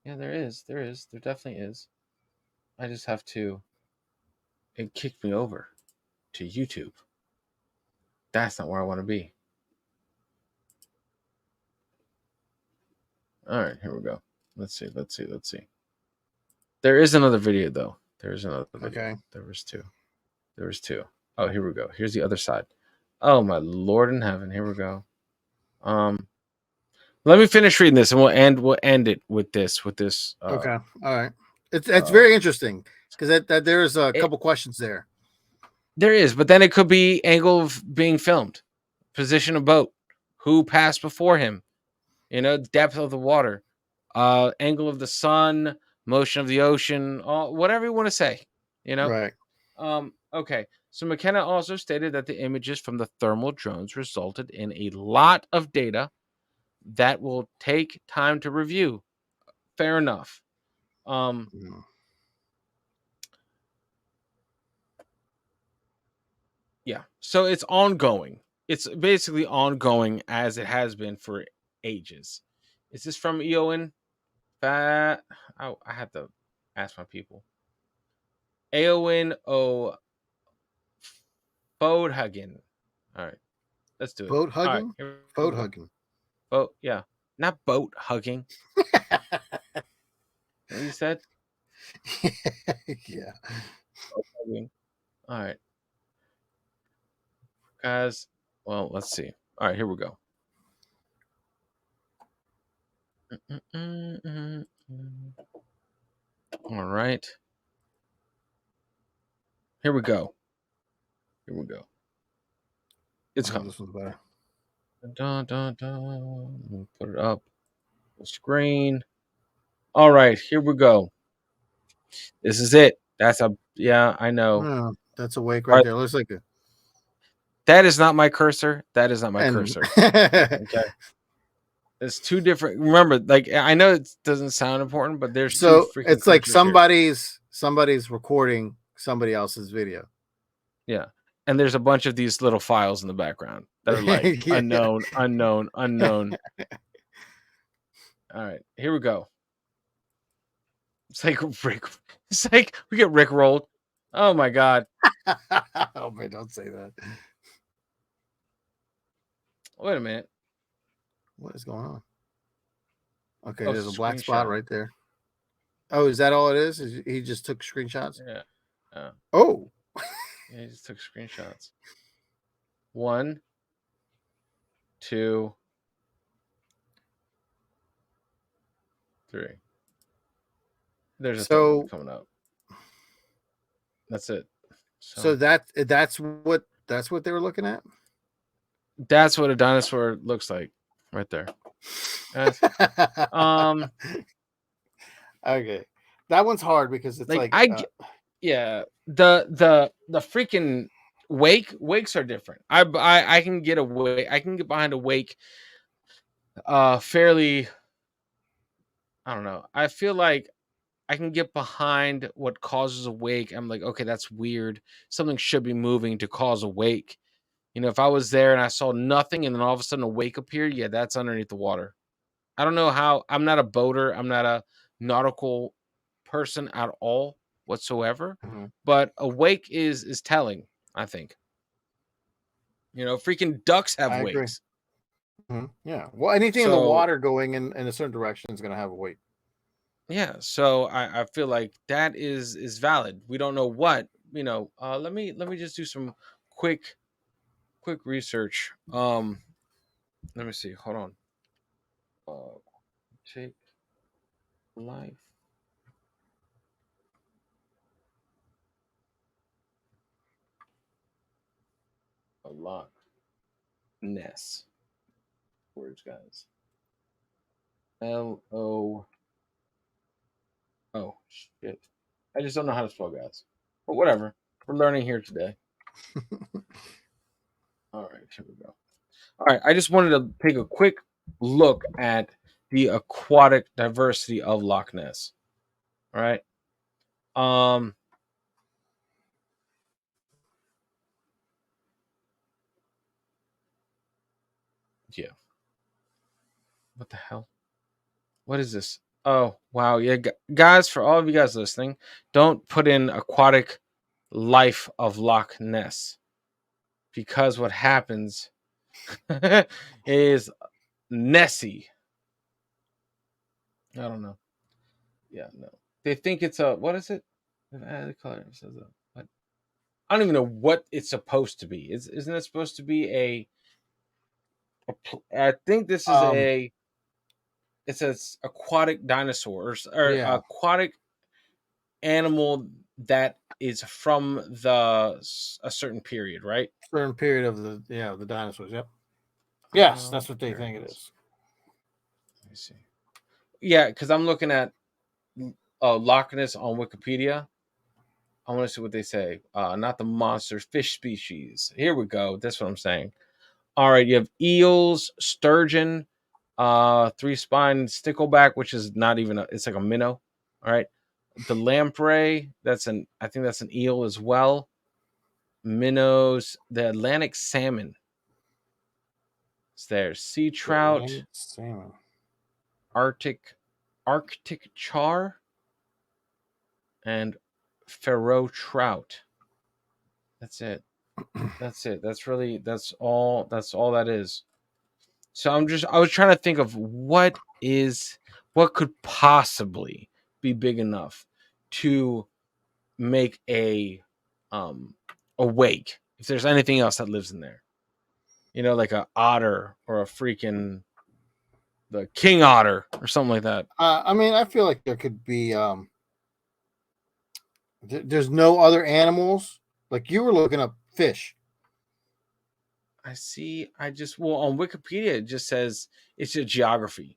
Yeah, there is. There is. There definitely is. I just have to. It kicked me over to YouTube. That's not where I want to be. All right, here we go. Let's see. Let's see. Let's see. There is another video though. There is another video. Okay. There was two. There was two. Oh, here we go. Here's the other side. Oh my Lord in heaven. Here we go. Um, let me finish reading this, and we'll end it with this. Okay. All right. It's Uh, very interesting because that there's a it, couple questions there. there is, but then it could be angle of being filmed, position of boat, who passed before him, depth of the water, angle of the sun, motion of the ocean, whatever you want to say, you know. Right. Okay. So McKenna also stated that the images from the thermal drones resulted in a lot of data that will take time to review. Fair enough. Mm. Yeah. So it's ongoing. It's basically ongoing as it has been for ages. Is this from Eowyn? That I have to ask my people. Eowyn O. Bodhagen. All right. Let's do it. Boat All right. hugging? Here we Boat go. hugging. Boat. Yeah. Not boat hugging. What you said? Yeah. Boat hugging. All right. Guys. Well, let's see. All right. Here we go. All right. Here we go. Here we go. It's Oh, coming. this one's better. Dun, dun, dun. Put it up. Full screen. All right. Here we go. This is it. Yeah, I know. Oh, that's a wake All right right. there. Looks like a That is not my cursor. That is not my and cursor. Okay. It's two different. Remember, like I know it doesn't sound important, but there's two so freaking it's like cursors here. somebody's recording somebody else's video. Yeah, and there's a bunch of these little files in the background that are like Yeah. unknown, unknown, unknown. All right, here we go. It's like Rick. It's like we get Rick rolled. Oh my god. Oh man, don't say that. Wait a minute. What is going on? Okay, Oh, there's it's a a black spot screenshot. right there. Oh, is that all it is? He just took screenshots? Yeah. Oh. Yeah, he just took screenshots. 1, 2, 3. There's a third one So coming up. That's it. so So that's what they were looking at? that's what a dinosaur looks like, right there. Guys. Okay. That one's hard because it's Like like yeah, the freaking wakes are different. I can get away. I can get behind a wake. Fairly. I don't know. I feel like I can get behind what causes a wake. I'm like, okay, that's weird. Something should be moving to cause a wake. If I was there and I saw nothing and then all of a sudden a wake appeared, yeah, that's underneath the water. I don't know how. I'm not a boater. I'm not a nautical person at all whatsoever. mhm, But a wake is telling, I think. Freaking ducks have I agree. wakes. Yeah. Well, anything in the So water going in a certain direction is going to have a weight. yeah, so I feel like that is valid. We don't know what, let me just do some quick research. Let me see. Hold on. Take life a lot. Ness. Words, guys. L-O. Oh, shit. I just don't know how to spell, guys. But whatever. We're learning here today. All right, here we go. All right, I just wanted to take a quick look at the aquatic diversity of Loch Ness. All right. Um, yeah. What the hell? What is this? Oh, wow. Yeah, guys, for all of you guys listening, don't put in aquatic life of Loch Ness because what happens is Nessie. I don't know. Yeah, no. They think it's a what is it? The color says what? I don't even know what it's supposed to be. Isn't it supposed to be I think this is Um, it says aquatic dinosaurs or yeah, aquatic animal that is from a certain period, right? certain period of the dinosaurs. Yep. Yes, that's what they Here think it it is. is. Let me see. Yeah, because I'm looking at Loch Ness on Wikipedia. I want to see what they say. Not the monsters, fish species. Here we go. That's what I'm saying. All right, you have eels, sturgeon, three-spined stickleback, which is not even it's like a minnow. All right. The lamprey, I think that's an eel as well. Minnows, the Atlantic salmon. It's there. Sea The trout, Atlantic salmon. Arctic char, and Faroe trout. That's it. That's it. That's all that is. So I was trying to think of what could possibly be big enough to make a wake if there's anything else that lives in there. Like a otter or a freaking the king otter or something like that. I mean, I feel like there could be. There's no other animals. Like you were looking up fish. I see. On Wikipedia it just says it's just geography.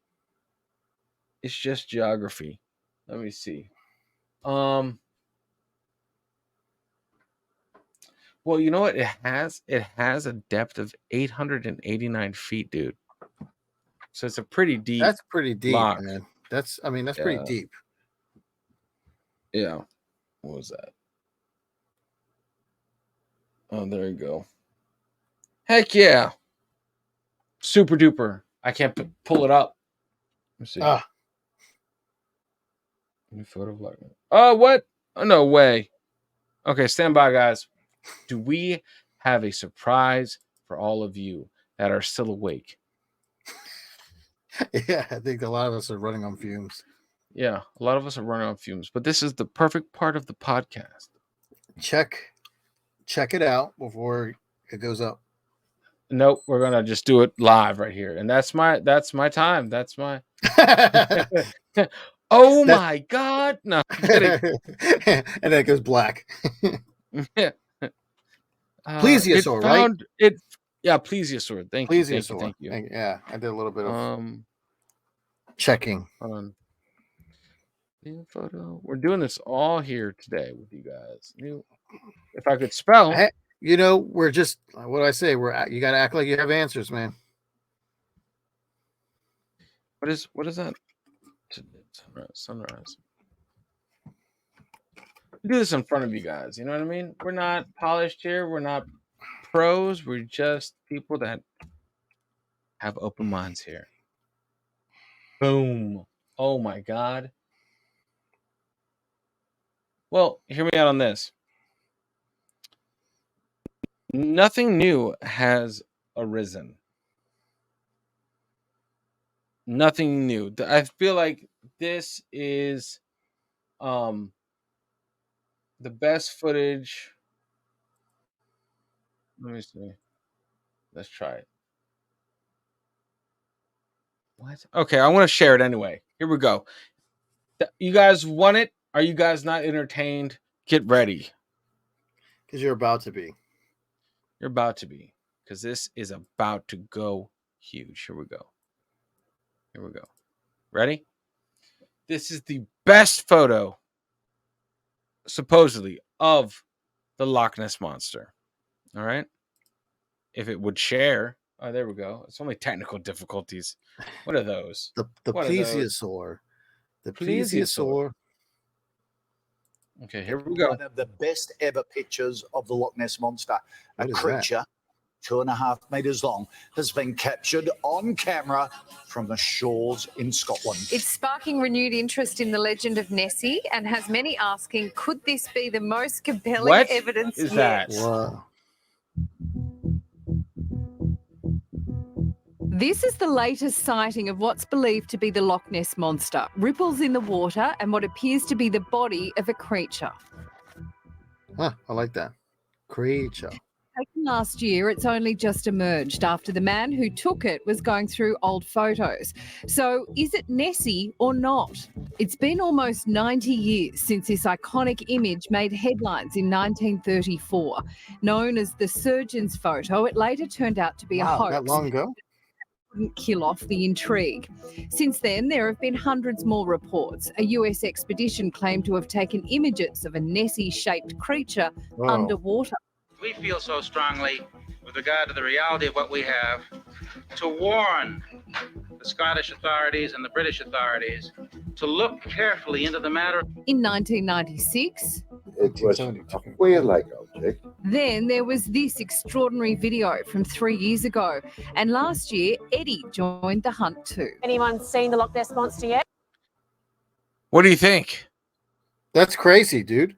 It's just geography. Let me see. Um well, you know what it has a depth of 889 feet, dude. So it's a pretty deep That's pretty deep, lock. man. That's pretty Yeah. deep. Yeah. What was that? Oh, there you go. Heck yeah. Super duper. I can't pull it up. Let's see. Ah, New photo of lightning. Oh, what? Oh, no way. Okay, stand by, guys. Do we have a surprise for all of you that are still awake? yeah. I think a lot of us are running on fumes. Yeah, a lot of us are running on fumes, but this is the perfect part of the podcast. Check it out before it goes up. Nope, we're gonna just do it live right here, and that's my time. That's my. Oh That my god! No, I'm kidding. and then it goes black. It Plesiosaur, right? found it. Yeah, plesiosaur. Thank you, thank you, Plesiosaur. thank you. Yeah, I did a little bit of Um, checking. hold on. New photo. We're doing this all here today with you guys. If I could spell. We're just what do I say? You got to act like you have answers, man. What is that? Sunrise. Do this in front of you guys. You know what I mean? We're not polished here. We're not pros. We're just people that have open minds here. Boom. Oh my god. Well, hear me out on this. Nothing new has arisen. Nothing new. I feel like this is the best footage. Let me see. Let's try it. What? Okay, I want to share it anyway. Here we go. You guys want it? Are you guys not entertained? Get ready. Because you're about to be. You're about to be. Because this is about to go huge. Here we go. Here we go. Ready? This is the best photo, supposedly, of the Loch Ness Monster. All right? If it would share. Oh, there we go. It's only technical difficulties. What are those? The What are those? plesiosaur. The Plesiosaur. plesiosaur. Okay, here we go. One of the best ever pictures of the Loch Ness Monster. What A is creature 2.5 meters long has been captured on camera from the shores in Scotland. It's sparking renewed interest in the legend of Nessie and has many asking, could this be the most compelling What evidence is yet? that? Wow. This is the latest sighting of what's believed to be the Loch Ness Monster. Ripples in the water and what appears to be the body of a creature. Huh, I like that. Creature. Taken last year, it's only just emerged after the man who took it was going through old photos. So is it Nessie or not? It's been almost 90 years since this iconic image made headlines in 1934. Known as the surgeon's photo, it later turned out to be a Wow, hoax. that long ago? Couldn't kill off the intrigue. Since then, there have been hundreds more reports. A US expedition claimed to have taken images of a Nessie-shaped creature Whoa. underwater. We feel so strongly with regard to the reality of what we have to warn the Scottish authorities and the British authorities to look carefully into the matter. In 1996, It was a whale-like object. then there was this extraordinary video from 3 years ago. And last year, Eddie joined the hunt too. Anyone seen the Loch Ness Monster yet? What do you think? That's crazy, dude.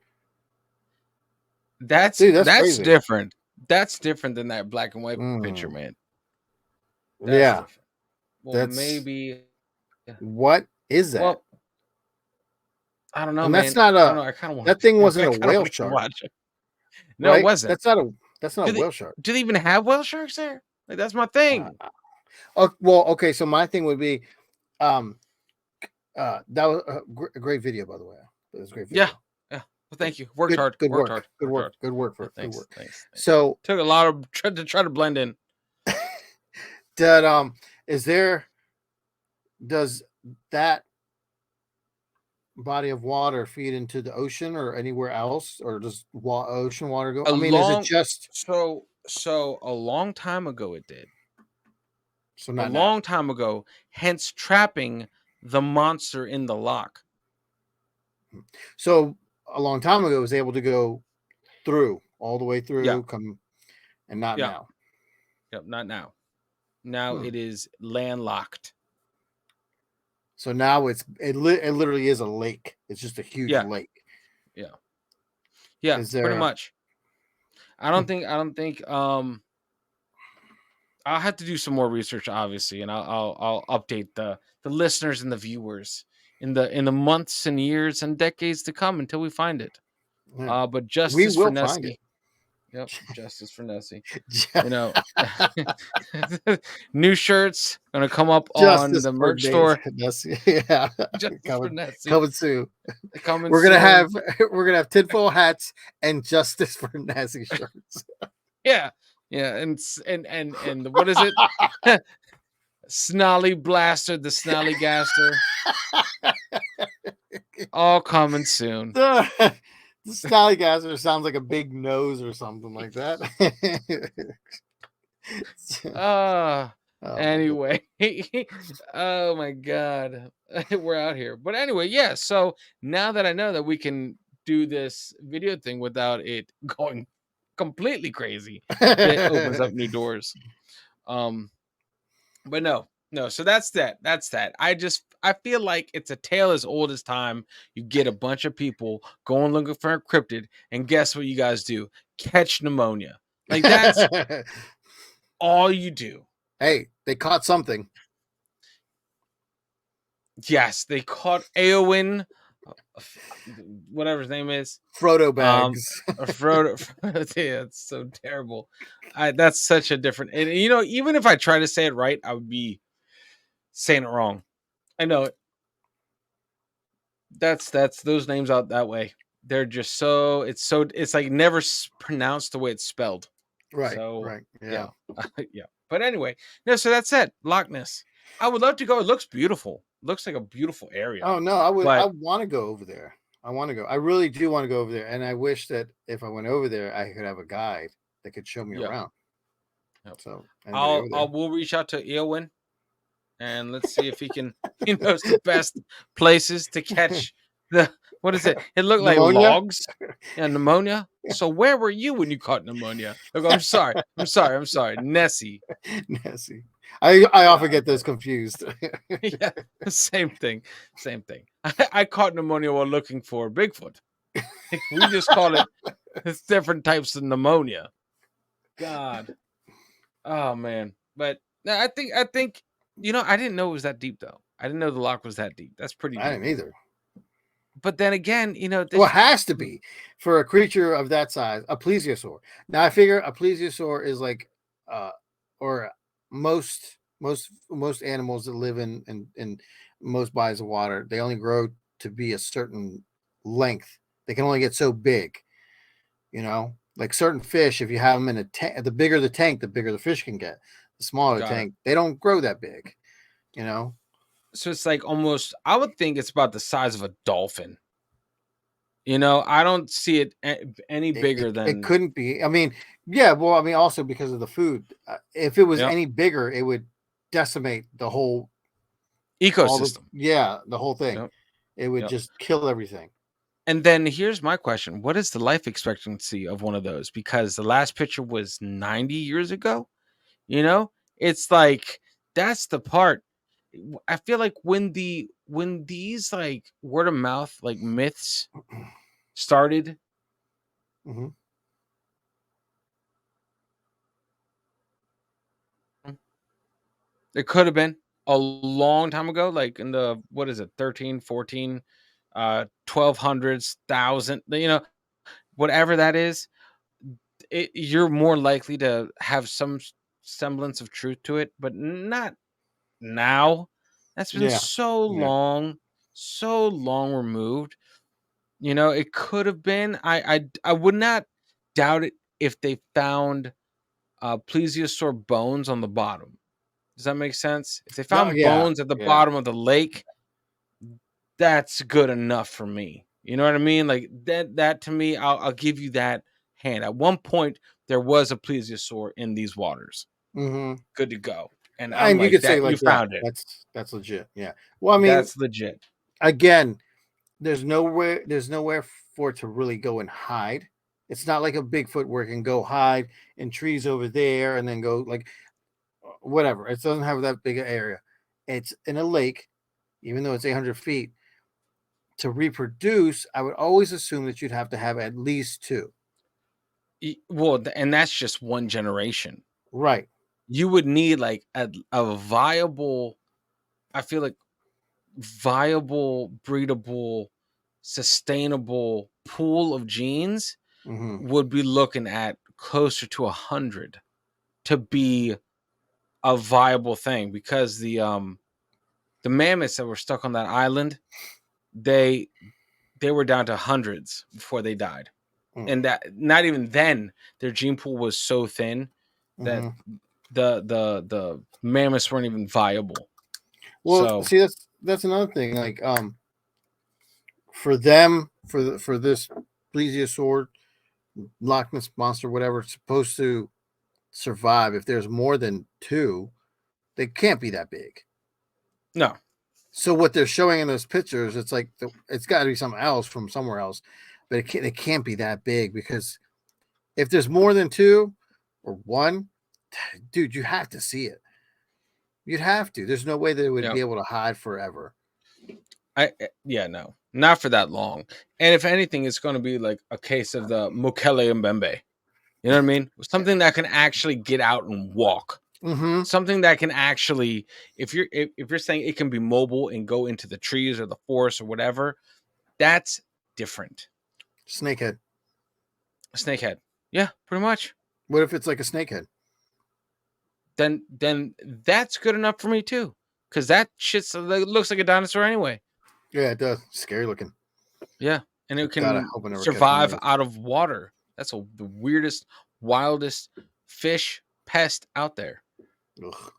That's Dude, that's crazy. different. That's different than that black and white picture, man. That's Yeah. different. Well, That's- maybe. What is that? Well, I don't know, And man. that's not I a- don't know. I kind of want that thing wasn't a whale shark. No, right? it wasn't. That's not a Do whale shark. Do they even have whale sharks there? Like, that's my thing. Well, okay. So my thing would be, that was a great video, by the way. It was a great video. Yeah. Well, thank you. Worked hard. Good Worked work. hard. Good worked work. hard. Good work. Good Thanks. work. Thanks. So Took a lot of try to blend in. that does that body of water feed into the ocean or anywhere else, or does ocean water go? I mean, is it just So a long time ago it did. so A not now? long time ago, hence trapping the monster in the loch. So a long time ago, it was able to go through all the way through, Yeah. come, and not Yeah. now. Yep, not now. Now it is landlocked. So now it literally is a lake. It's just a huge Yeah. lake. Yeah, Is there pretty a- much. I don't think I'll have to do some more research, obviously, and I'll update the listeners and the viewers in the months and years and decades to come until we find it. Yeah. But justice will for find Nessie. it. Yep, justice for Nessie. You know, new shirts gonna come up on Justice the for merch store. Nessie. Yeah, Justice for Nessie. coming soon. Coming We're gonna soon. have tinfoil hats and justice for Nessie shirts. Yeah, and what is it? Snolly Blaster, the Snolly Gaster. All coming soon. The Snallygaster sounds like a big nose or something like that. Oh, my Anyway. Oh my god. We're out here. But anyway, yeah. So now that I know that we can do this video thing without it going completely crazy, it opens up new doors. But no, so that's that. I feel like it's a tale as old as time. You get a bunch of people going looking for a cryptid, and guess what you guys do? Catch pneumonia. Like, that's all you do. Hey, they caught something. Yes, they caught Eowyn, whatever his name is. Frodo bags. Frodo. Yeah, it's so terrible. That's such a different. And you know, even if I try to say it right, I would be saying it wrong. I know it. That's those names out that way. They're just it's like never pronounced the way it's spelled. Right. So, right. Yeah. Yeah. But anyway, no. So that's it. Loch Ness. I would love to go. It looks beautiful. Looks like a beautiful area. Oh no, I would. But- I want to go over there. I want to go. I really do want to go over there, and I wish that if I went over there, I could have a guide that could show me Yeah. around. Yep. So anybody over there? we'll reach out to Eowyn, and let's see if he knows the best places to catch the. What is it? It looked like Pneumonia? logs. Yeah, pneumonia. So where were you when you caught pneumonia? Look, I'm sorry. Nessie. Nessie. I often get those confused. Yeah, same thing. I caught pneumonia while looking for Bigfoot. We just call it different types of pneumonia. God. Oh man. But No, I think I didn't know it was that deep though. I didn't know the lock was that deep. That's pretty I deep. didn't either. But then again, Well, it has to be for a creature of that size, a plesiosaur. Now I figure a plesiosaur is like, or most animals that live in most bodies of water, they only grow to be a certain length. They can only get so big, like certain fish. If you have them in a tank, the bigger the tank, the bigger the fish can get. The smaller the Got it. tank, they don't grow that big. So it's like almost, I would think it's about the size of a dolphin. I don't see it any bigger than. It couldn't be. I mean, yeah. Well, I mean, also because of the food. If it was Yep. any bigger, it would decimate the whole ecosystem. The whole thing. Yep. It would just kill everything. And then here's my question: what is the life expectancy of one of those? Because the last picture was 90 years ago. It's like that's the part. I feel like when these like word of mouth like myths started. Mm-hmm. It could have been a long time ago, like in the, what is it, 13, 14, 1200s, 1000, whatever that is. You're more likely to have some semblance of truth to it, but not now. That's been so long removed. It could have been. I would not doubt it if they found plesiosaur bones on the bottom. Does that make sense? If they found bones at the bottom of the lake, that's good enough for me. You know what I mean? Like that to me, I'll give you that hand. At one point, there was a plesiosaur in these waters. Mm-hmm. Good to go. And I'm like, you could say like you found it. That's legit. Yeah. Well, I mean, that's legit. Again, there's nowhere for it to really go and hide. It's not like a Bigfoot where it can go hide in trees over there and then go like whatever. It doesn't have that big an area. It's in a lake, even though it's 800 feet. To reproduce, I would always assume that you'd have to have at least two. Well, and that's just one generation. Right. You would need like a viable, I feel like viable, breedable, sustainable pool of genes would be looking at closer to 100 to be a viable thing, because the mammoths that were stuck on that island, they were down to hundreds before they died. And that not even then their gene pool was so thin that the mammoths weren't even viable. Well, see, that's another thing. Like, for them, for this plesiosaur, Loch Ness monster, whatever, it's supposed to survive. If there's more than two, they can't be that big. No. So what they're showing in those pictures, it's like it's got to be something else from somewhere else, but it can't be that big, because if there's more than two or one, dude, you have to see it. You'd have to. There's no way that it would be able to hide forever. No, not for that long. And if anything, it's going to be like a case of the Mokele Mbembe. You know what I mean? Something that can actually get out and walk. Something that can actually, if you're saying it can be mobile and go into the trees or the forest or whatever, that's different. Snakehead. Yeah, pretty much. What if it's like a snakehead? Then that's good enough for me too, because that shit looks like a dinosaur anyway. Yeah, it does. Scary looking. Yeah, and it can survive out of water. That's the weirdest, wildest fish pest out there. Ugh.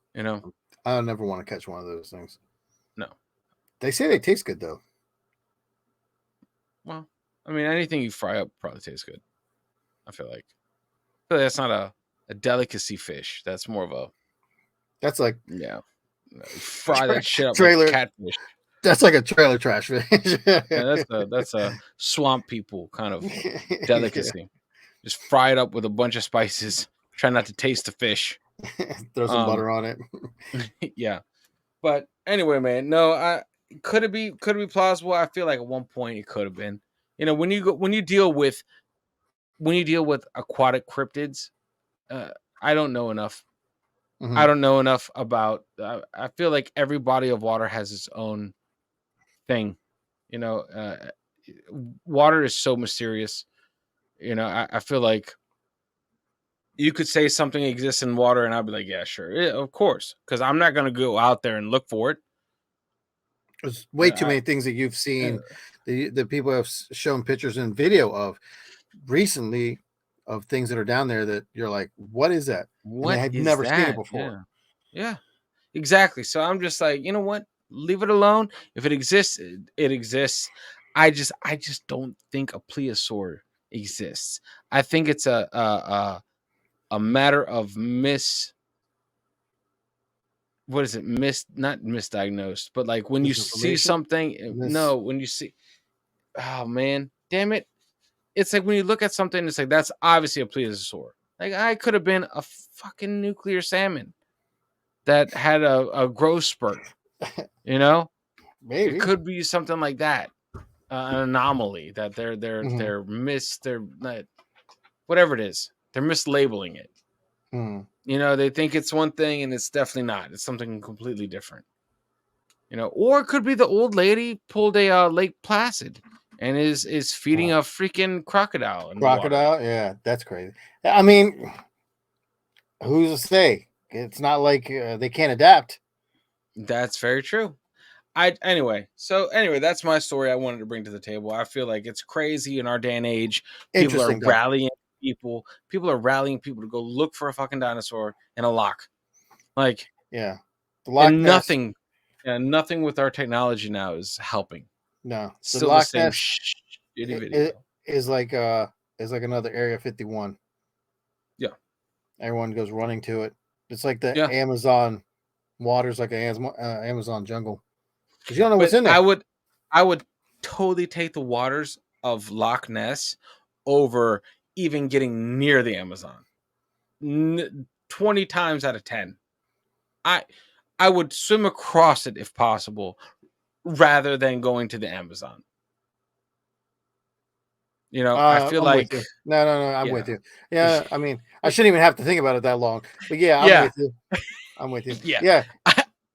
I never want to catch one of those things. No. They say they taste good though. Well, I mean, anything you fry up probably tastes good. I feel like that's not a delicacy fish. That's more of a. That's like fry that shit up like catfish. That's like a trailer trash fish. That's a swamp people kind of delicacy. Yeah. Just fry it up with a bunch of spices. Try not to taste the fish. Throw some butter on it. Yeah, but anyway, man. No, could it be plausible? I feel like at one point it could have been. When you deal with aquatic cryptids, I don't know enough I don't know enough about. I feel like every body of water has its own thing. You know, water is so mysterious. You know, I feel like you could say something exists in water, and I'd be like, yeah, sure, yeah, of course, because I'm not gonna go out there and look for it. There's way too many things that you've seen. The people have shown pictures and video of recently of things that are down there that you're like, what is that? What and they had is never that? seen it before. Yeah, exactly. So I'm just like, you know what? Leave it alone. If it exists, it exists. I just don't think a plesiosaur exists. I think it's a matter of what is it? Not misdiagnosed, but like when you see Misinformation? something, no, when you see, oh man, damn it. It's like when you look at something, it's like that's obviously a plesiosaur. Like I could have been a fucking nuclear salmon that had a growth spurt, you know? It Maybe. could be something like that. An anomaly that they're not, whatever it is. They're mislabeling it. You know, they think it's one thing and it's definitely not. It's something completely different. You know, or it could be the old lady pulled a Lake Placid and is feeding a freaking crocodile in the water. Yeah, that's crazy. I mean, who's to say? It's not like they can't adapt. That's very true. Anyway, that's my story I wanted to bring to the table. I feel like it's crazy in our day and age. People are rallying people. People are rallying people to go look for a fucking dinosaur in a loch. Like, yeah, and nothing with our technology now is helping. No, still the same shitty video. Is like another Area 51. Yeah, everyone goes running to it. It's like the Amazon waters, like an Amazon jungle. Because you don't know what's in there. I would totally take the waters of Loch Ness over even getting near the Amazon. 20 times out of 10. I would swim across it if possible rather than going to the Amazon. You know, I feel like no, I'm with you. Yeah, I mean, I shouldn't even have to think about it that long. But yeah, I'm with you. Yeah.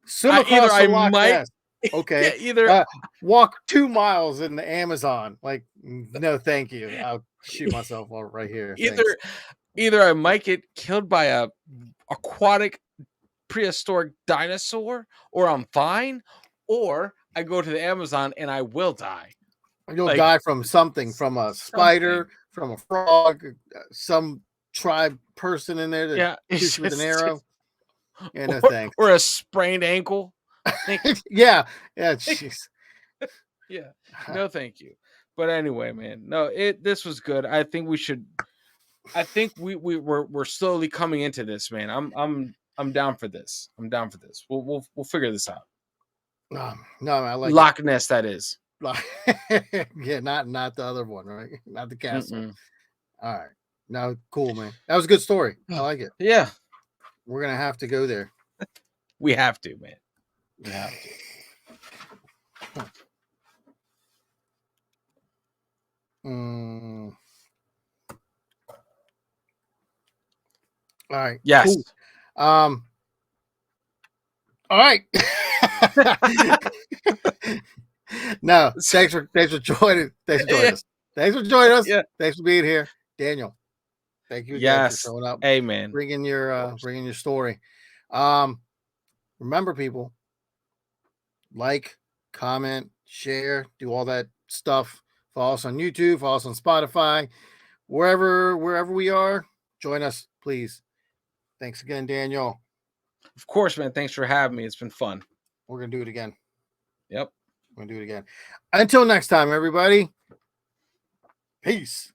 Swim across the Loch Ness. Okay. Either walk 2 miles in the Amazon. Like, no, thank you. I'll shoot myself right here. Either I might get killed by a aquatic prehistoric dinosaur, or I'm fine, or I go to the Amazon and I will die. You'll die from something, from a spider, from a frog, some tribe person in there that shoots with an arrow. No thanks. Or a sprained ankle. yeah. Jeez. Yeah. No, thank you. But anyway, man. No, this was good. I think we should. I think we're slowly coming into this, man. I'm down for this. We'll figure this out. No, I like Loch Ness. That is. Yeah, not the other one, right? Not the castle. All right. No, cool, man. That was a good story. I like it. Yeah. We're gonna have to go there. We have to, man. We have to. All right. Yes. Cool. All right. No, thanks for joining. Thanks for joining us. Thanks for joining us. Yeah. Thanks for being here, Daniel. Thank you again for showing up. Hey, man, bringing your story. Remember, people, like, comment, share, do all that stuff. Follow us on YouTube. Follow us on Spotify. Wherever we are, join us, please. Thanks again, Daniel. Of course, man. Thanks for having me. It's been fun. We're going to do it again. Yep. We're going to do it again. Until next time, everybody. Peace.